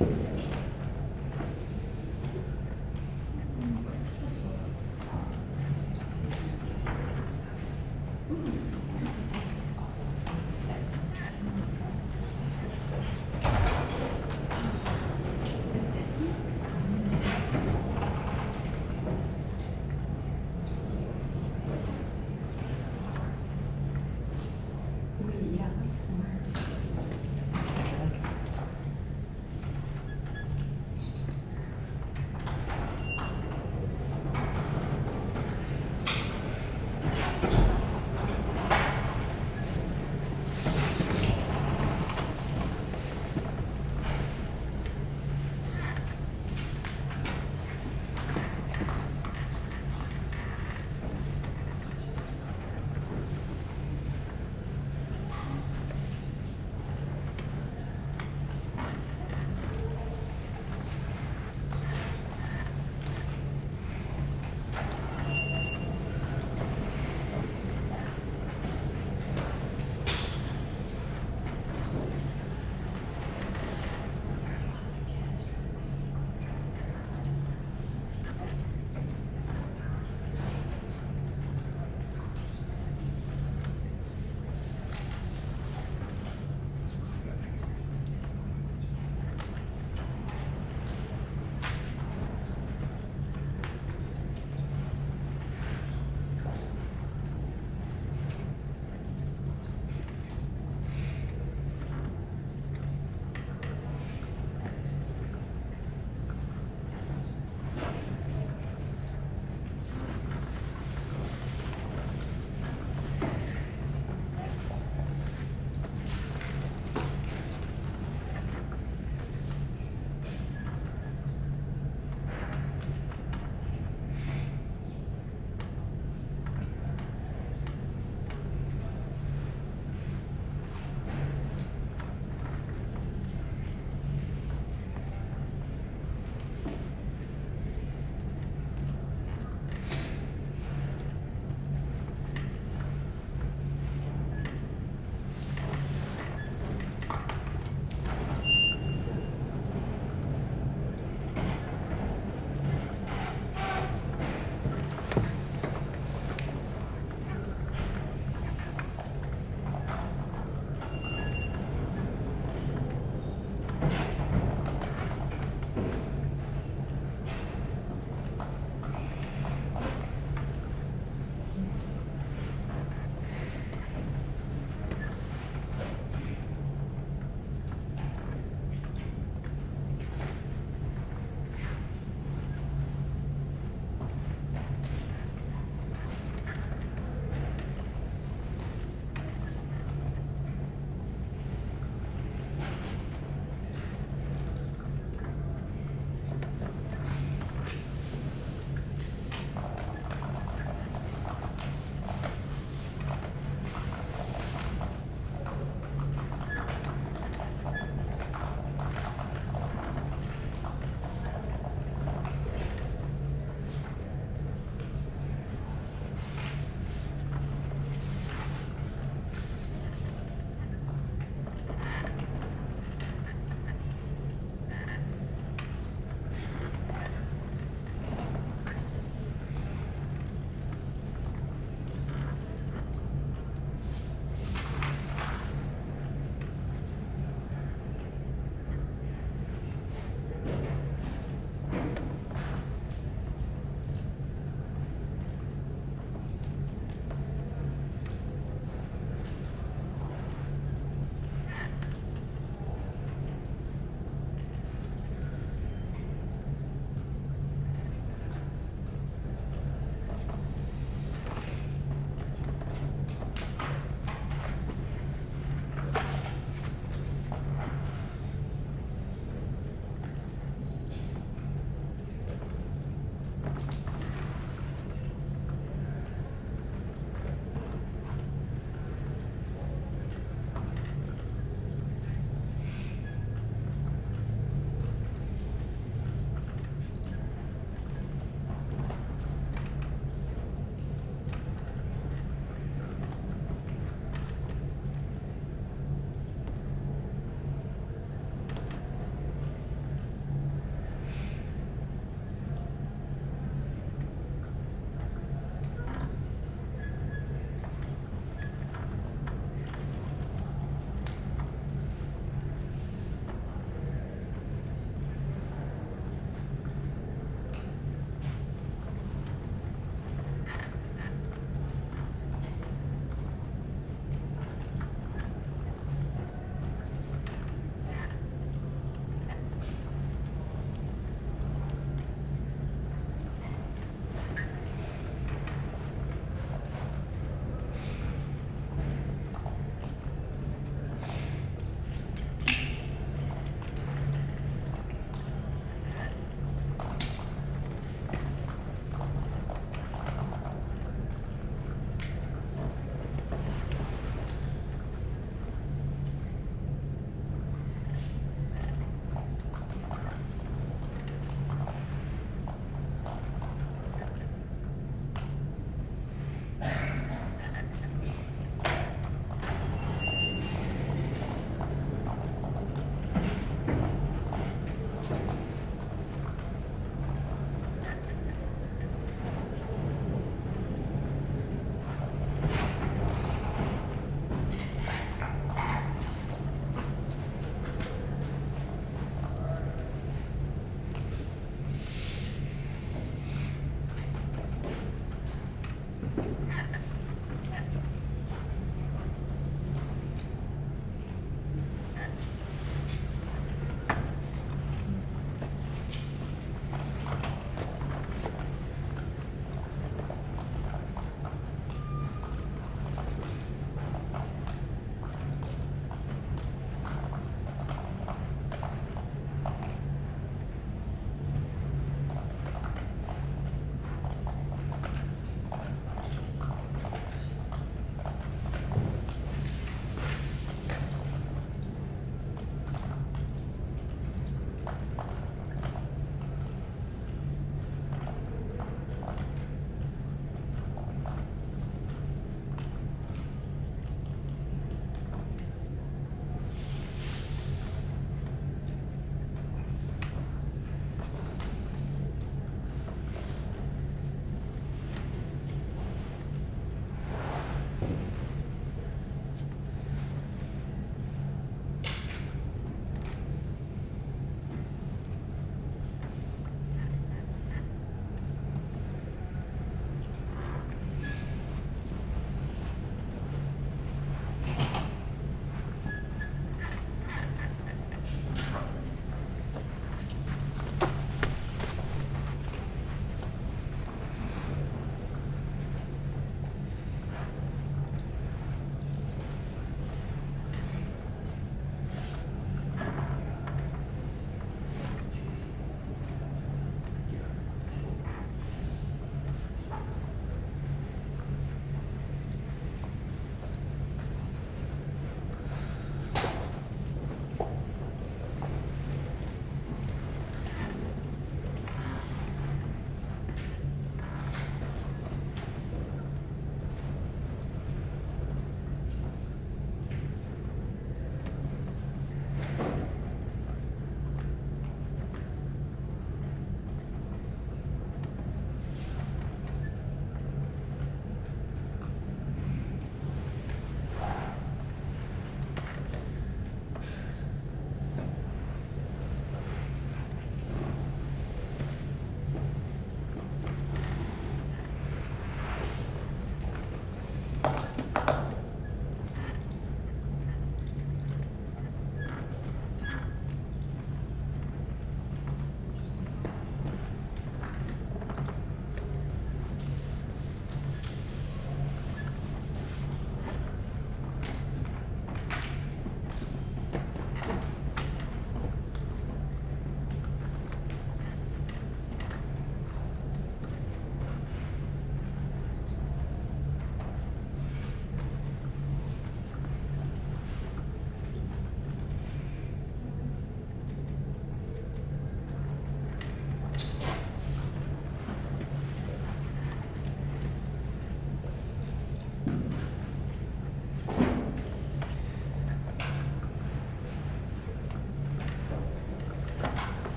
Wait, yeah, that's smart.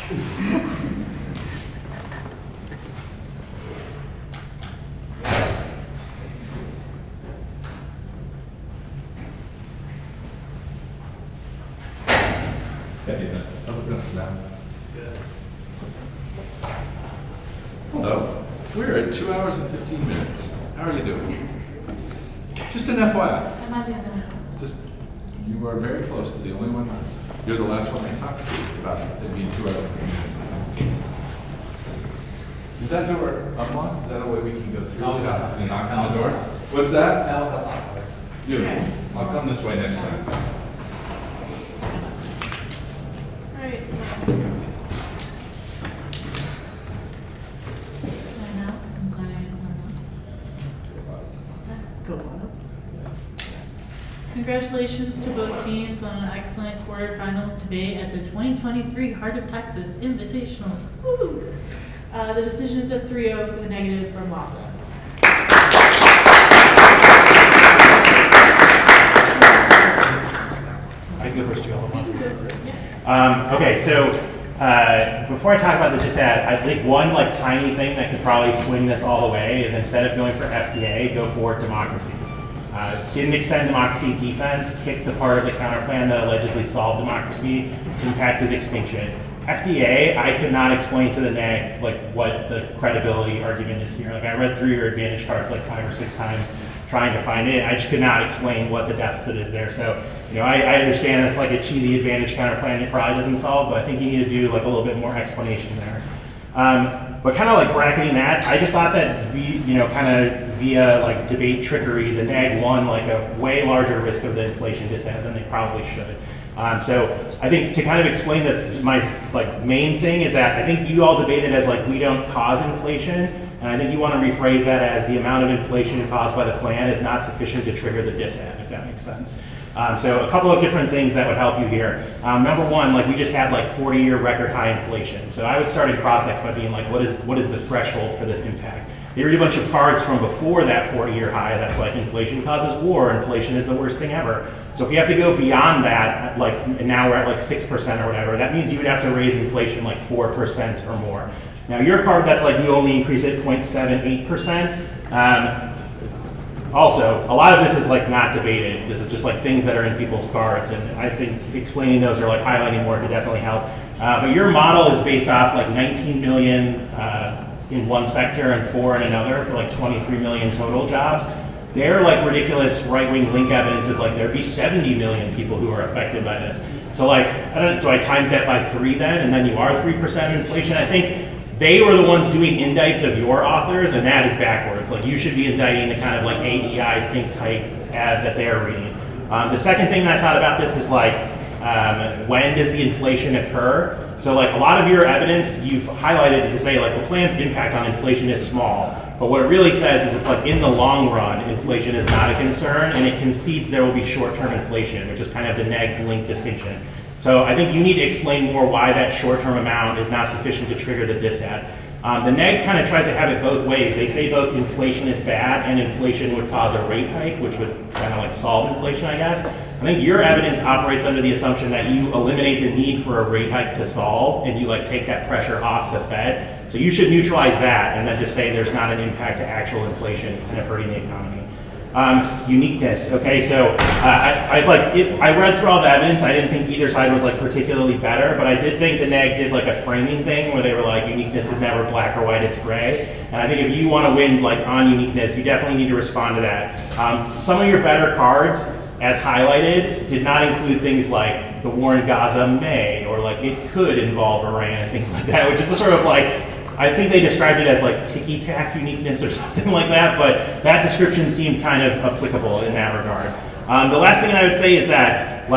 Hey, how's it going, Sam? Hello. We're at 2 hours and 15 minutes. How are you doing? Just an FYI. That might be a minute. Just, you are very close to the only one. You're the last one I talked to about it being 2 hours and 15 minutes. Is that door unlocked? Is that a way we can go through without having to knock on the door? What's that? Beautiful. I'll come this way next time. Alright. Can I announce since I go up? Congratulations to both teams on an excellent quarterfinals debate at the 2023 Heart of Texas Invitational. Woo! The decision is a 3-0 for the negative from LASA. I go first, okay, so before I talk about the dissat, I think one tiny thing that could probably swing this all the way is instead of going for FTA, go for democracy. Didn't extend democracy defense, kicked the part of the counterplan that allegedly solved democracy, impacted extinction. FDA, I could not explain to the NEG what the credibility argument is here. I read through your advantage cards 5 or 6 times trying to find it. I just could not explain what the deficit is there. So, I understand that's a cheesy advantage counterplan it probably doesn't solve, but I think you need to do a little bit more explanation there. But kind of bracketing that, I just thought that via debate trickery, the NEG won a way larger risk of the inflation dissent than they probably should. So I think to kind of explain this, my main thing is that I think you all debated as we don't cause inflation, and I think you want to rephrase that as the amount of inflation caused by the plan is not sufficient to trigger the dissent, if that makes sense. So a couple of different things that would help you here. Number one, we just had 40-year record high inflation. So I would start in cross-ex by being what is the threshold for this impact? They read a bunch of cards from before that 40-year high that's inflation causes war, inflation is the worst thing ever. So if you have to go beyond that, and now we're at 6% or whatever, that means you would have to raise inflation 4% or more. Now your card that's you only increase it 0.78%. Also, a lot of this is not debated. This is just things that are in people's cards, and I think explaining those or highlighting more could definitely help. But your model is based off 19 million in one sector and 4 in another for 23 million total jobs. Their ridiculous right-wing link evidence is there'd be 70 million people who are affected by this. So I don't know, do I times that by 3 then, and then you are 3% inflation? I think they were the ones doing indicts of your authors, and that is backwards. You should be indicting the kind of AEI think type ad that they are reading. The second thing that I thought about this is when does the inflation occur? So a lot of your evidence, you've highlighted it to say the plan's impact on inflation is small. But what it really says is it's in the long run, inflation is not a concern, and it concedes there will be short-term inflation, which is kind of the NEG's link distinction. So I think you need to explain more why that short-term amount is not sufficient to trigger the dissat. The NEG kind of tries to have it both ways. They say both inflation is bad and inflation would cause a rate hike, which would kind of solve inflation, I guess. I think your evidence operates under the assumption that you eliminate the need for a rate hike to solve, and you take that pressure off the Fed. So you should neutralize that and then just say there's not an impact to actual inflation kind of hurting the economy. Uniqueness. Okay, so I read through all the evidence. I didn't think either side was particularly better, but I did think the NEG did a framing thing where they were uniqueness is never black or white, it's gray. And I think if you want to win on uniqueness, you definitely need to respond to that. Some of your better cards, as highlighted, did not include things like the war in Gaza may, or it could involve Iran and things like that, which is just sort of I think they described it as ticky-tack uniqueness or something like that, but that description seemed kind of applicable in that regard. The last thing I would say is that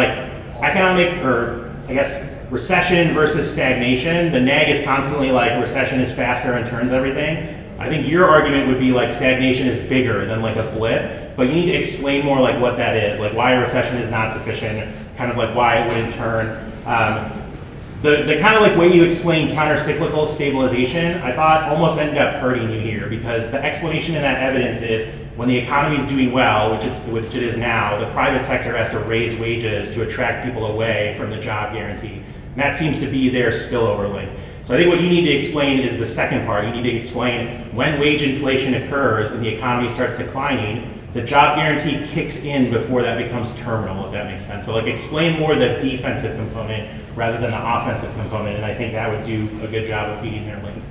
economic, or I guess recession versus stagnation, the NEG is constantly recession is faster and turns everything. I think your argument would be stagnation is bigger than a blip, but you need to explain more what that is, why a recession is not sufficient, kind of why it wouldn't turn. The kind of way you explain counter-cyclical stabilization, I thought almost ended up hurting you here, because the explanation in that evidence is when the economy is doing well, which it is now, the private sector has to raise wages to attract people away from the job guarantee. And that seems to be their spillover link. So I think what you need to explain is the second part. You need to explain when wage inflation occurs and the economy starts declining, the job guarantee kicks in before that becomes terminal, if that makes sense. So like explain more the defensive component rather than the offensive component, and I think that would do a good job of feeding their link.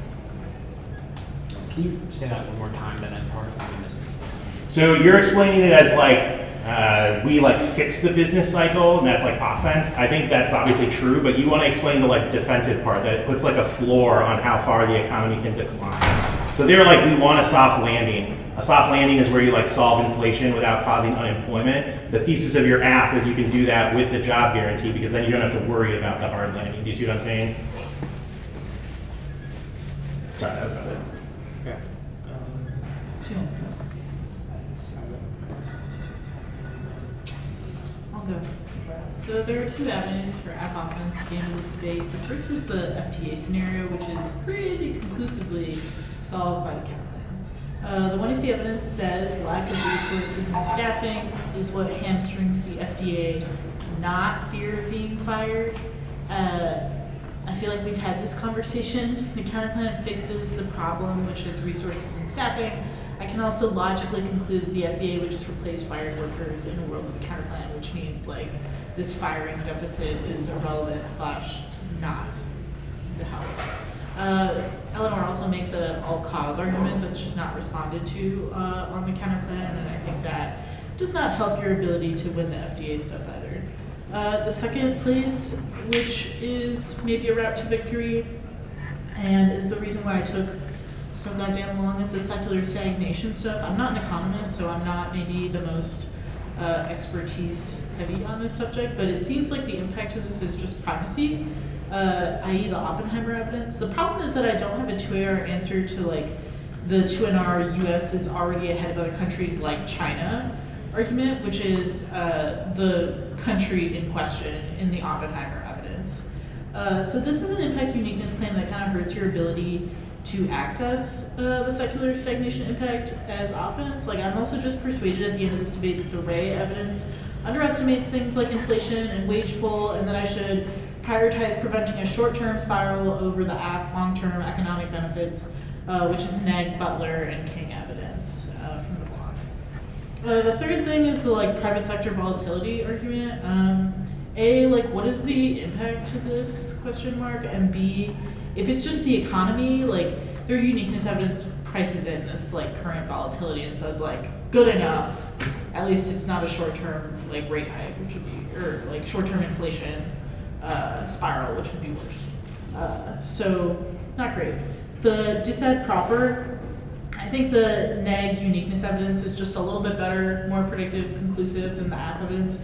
Can you say that one more time, that end part? I missed it. So you're explaining it as like, we like fix the business cycle and that's like offense. I think that's obviously true, but you want to explain the like defensive part, that it puts like a floor on how far the economy can decline. So they're like, we want a soft landing. A soft landing is where you like solve inflation without causing unemployment. The thesis of your app is you can do that with the job guarantee because then you don't have to worry about the hard landing. Do you see what I'm saying? Sorry, that was about it. Okay. I'll go. So there are two avenues for app offense at the end of this debate. The first was the FTA scenario, which is pretty conclusively solved by the counterplan. The 1AC evidence says lack of resources and staffing is what hamstrings the FDA, not fear of being fired. I feel like we've had this conversation. The counterplan fixes the problem, which is resources and staffing. I can also logically conclude that the FDA would just replace fired workers in a world of the counterplan, which means like this firing deficit is irrelevant / not the help. Eleanor also makes an all-cause argument that's just not responded to on the counterplan, and I think that does not help your ability to win the FDA stuff either. The second place, which is maybe a route to victory, and is the reason why I took so goddamn long, is the secular stagnation stuff. I'm not an economist, so I'm not maybe the most expertise heavy on this subject, but it seems like the impact of this is just primacy, i.e. the Oppenheimer evidence. The problem is that I don't have a 2AR answer to like the 2NR US is already ahead of other countries like China argument, which is the country in question in the Oppenheimer evidence. So this is an impact uniqueness claim that kind of hurts your ability to access the secular stagnation impact as offense. Like, I'm also just persuaded at the end of this debate that the Ray evidence underestimates things like inflation and wage pull, and that I should prioritize preventing a short-term spiral over the AF's long-term economic benefits, which is Neg, Butler, and King evidence from the blog. The third thing is the like private sector volatility argument. A, like, what is the impact to this question mark? And B, if it's just the economy, like their uniqueness evidence prices in this like current volatility and says like good enough, at least it's not a short-term like rate hike, which would be, or like short-term inflation spiral, which would be worse. So not great. The disad proper, I think the neg uniqueness evidence is just a little bit better, more predictive, conclusive than the AF evidence.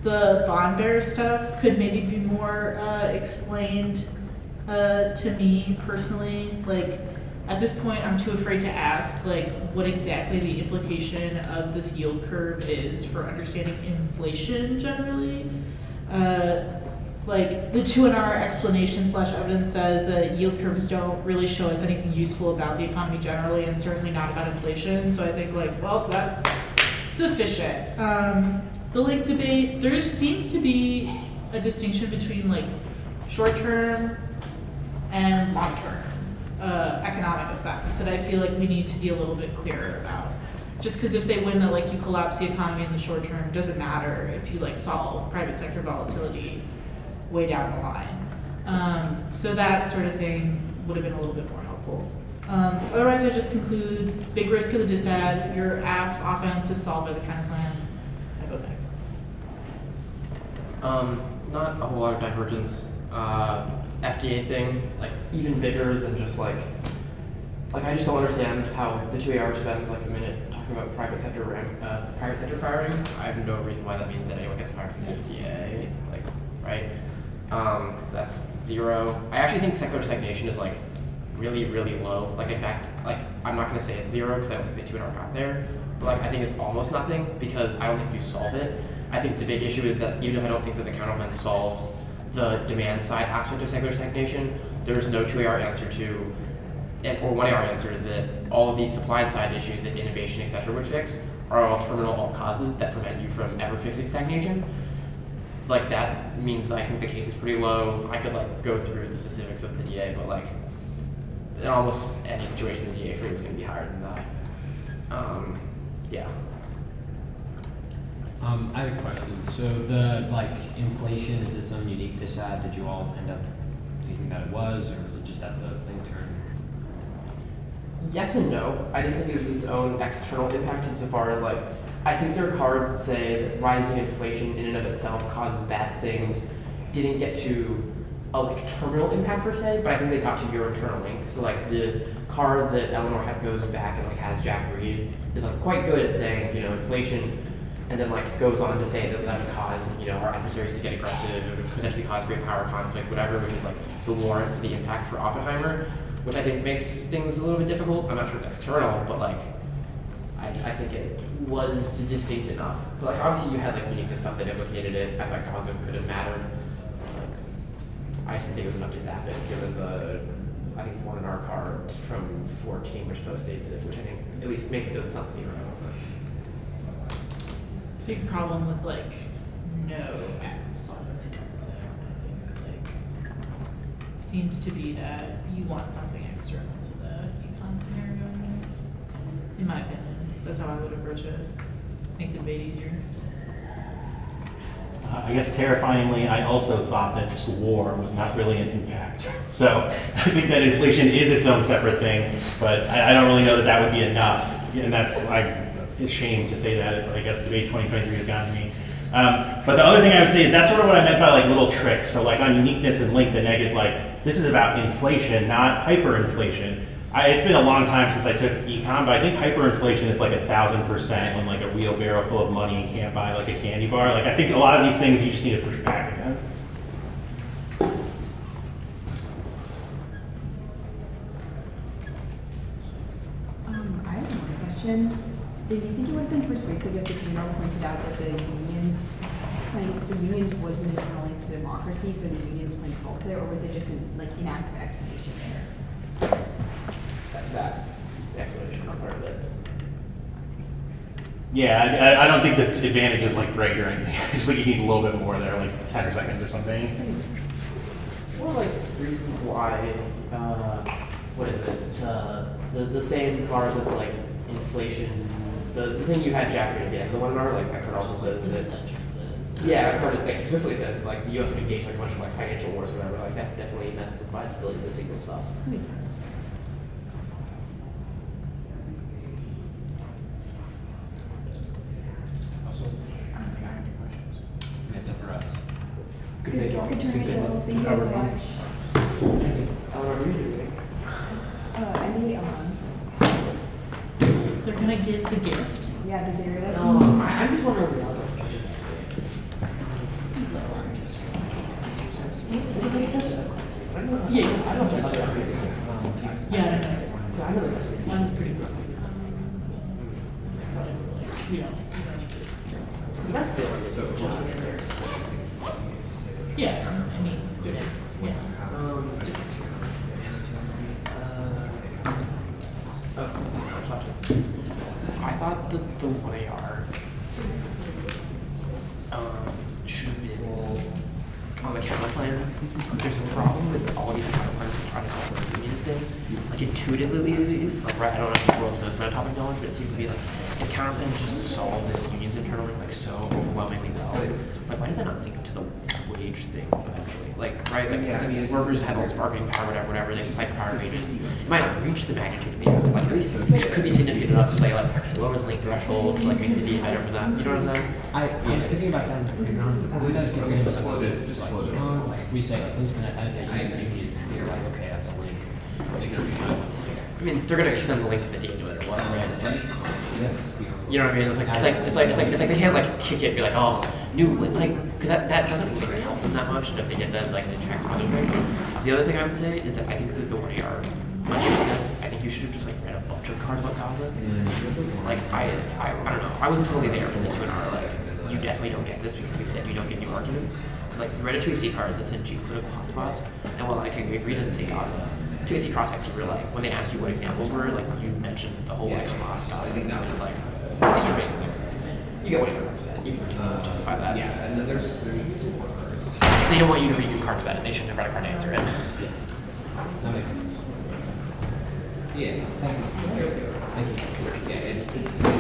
The bond bearer stuff could maybe be more explained to me personally. Like at this point, I'm too afraid to ask like what exactly the implication of this yield curve is for understanding inflation generally. Like the 2NR explanation / evidence says that yield curves don't really show us anything useful about the economy generally, and certainly not about inflation. So I think like, well, that's sufficient. The link debate, there seems to be a distinction between like short-term and long-term economic effects that I feel like we need to be a little bit clearer about. Just because if they win that like you collapse the economy in the short term, doesn't matter if you like solve private sector volatility way down the line. So that sort of thing would have been a little bit more helpful. Otherwise, I just conclude big risk of the disad. Your AF offense is solved by the counter plan. I vote nay. Not a whole lot of divergence. FDA thing, like even bigger than just like I just don't understand how the 2AR spends like a minute talking about private sector firing. I have no reason why that means that anyone gets fired from the FDA, like, right? So that's 0. I actually think secular stagnation is like really, really low. Like in fact, like I'm not gonna say it's 0 because I don't think the 2NR got there, but like I think it's almost nothing because I don't think you solve it. I think the big issue is that even if I don't think that the counterplan solves the demand side aspect of secular stagnation, there's no 2AR answer to, or 1AR answer that all of these supply side issues that innovation, etc. would fix are all terminal all causes that prevent you from ever fixing stagnation. like that means I think the case is pretty low. I could like go through the specifics of the DA, but like in almost any situation, the DA for you is going to be higher than that. Yeah. I have a question. So the like inflation, is its own unique to SAD? Did you all end up thinking that it was, or was it just at the thing turn? Yes and no. I didn't think it was its own external impact insofar as like, I think there are cards that say that rising inflation in and of itself causes bad things. Didn't get to a like terminal impact per se, but I think they got to your internal link. So like the card that Eleanor had goes back and like has Jack Reed is like quite good at saying, you know, inflation, and then like goes on to say that that would cause, you know, our adversaries to get aggressive, it would potentially cause great power conflict, whatever, which is like the warrant for the impact for Oppenheimer, which I think makes things a little bit difficult. I'm not sure it's external, but like I think it was distinct enough. But like obviously you had like unique stuff that implicated it. I thought Gaza could have mattered. Like, I just didn't think it was enough to zap it, given the I think one in our card from 14 which post-dates it, which I think at least makes it so it's not 0. Big problem with like no solvency deficit. I think like seems to be that you want something external to the econ scenario anyways. In my opinion, that's how I would approach it. Make the debate easier. I guess terrifyingly, I also thought that just war was not really an impact. So I think that inflation is its own separate thing, but I don't really know that that would be enough. And that's a shame to say that. I guess debate 2023 has gotten me. But the other thing I would say is that's sort of what I meant by like little tricks. So like on uniqueness and link, the neg is like, this is about inflation, not hyperinflation. It's been a long time since I took econ, but I think hyperinflation is like 1,000% when like a wheelbarrow full of money can't buy like a candy bar. Like I think a lot of these things you just need to push back against. I have another question. Did you think it would have been persuasive if the general pointed out that the unions was internally to democracy, so the unions plan solves it, or was it just an like inactive explanation there? That explanation on part of it. Yeah, I don't think the advantage is like great or anything. Just like you need a little bit more there, like 10 seconds or something. Or like reasons why, what is it? The same card that's like inflation. The thing you had Jack Reed at the end of the webinar, like that card also says this. Yeah, that card is like explicitly says like the U.S. would engage like a bunch of like financial wars or whatever. Like that definitely messes with viability of the signal stuff. That makes sense. That's it for us. Good turn, thank you guys so much. What are you doing? MBA They're gonna give the gift. Yeah, did they realize? I'm just wondering what else. Yeah, I don't think so. yeah, I know the rest of it. that was pretty good. We don't need this. So that's different. Yeah, I mean, good. Yeah. I thought that the 1AR should have been on the counter plan. There's a problem with all these counter plans that try to solve these things. Like intuitively, at least, like right, I don't know if the world's most amount of topic knowledge, but it seems to be like if counter plans just solve this unions internally like so overwhelmingly well. Like why does that not link to the wage thing eventually? Like right, like workers have all this bargaining power, whatever. They can fight for higher wages. It might not reach the magnitude of the other, like at least it could be significant enough to say like lowers link threshold to like make the DA better for that. You know what I'm saying? I was thinking about that. We don't get rid of econ. Like if we say like Princeton has had a union, you're like okay, that's a link. They could be fine. I mean, they're gonna extend the link to the DA no matter what, right? It's like, you know what I mean? It's like they can't like kick it and be like, oh, new link, like, because that doesn't really help them that much. And if they get that, like, it attracts other things. The other thing I would say is that I think that the 1AR this, I think you should have just like read a bunch of cards about Gaza. Like I don't know. I wasn't totally there for the 2NR. Like you definitely don't get this because we said you don't get new arguments. Because like you read a 2AC card that said geopolitical hotspots, and while I can agree it doesn't say Gaza, 2AC cross-X you were like when they asked you what examples were, like you mentioned the whole like Hamas Gaza thing, and it's like at least for me. You get one of your cards bad. You can easily justify that. Yeah, and then there's usually some more cards. They don't want you to read your cards bad, and they shouldn't have read a card to answer it. Yeah, that makes sense. Yeah, thank you. Thank you. Yeah, it's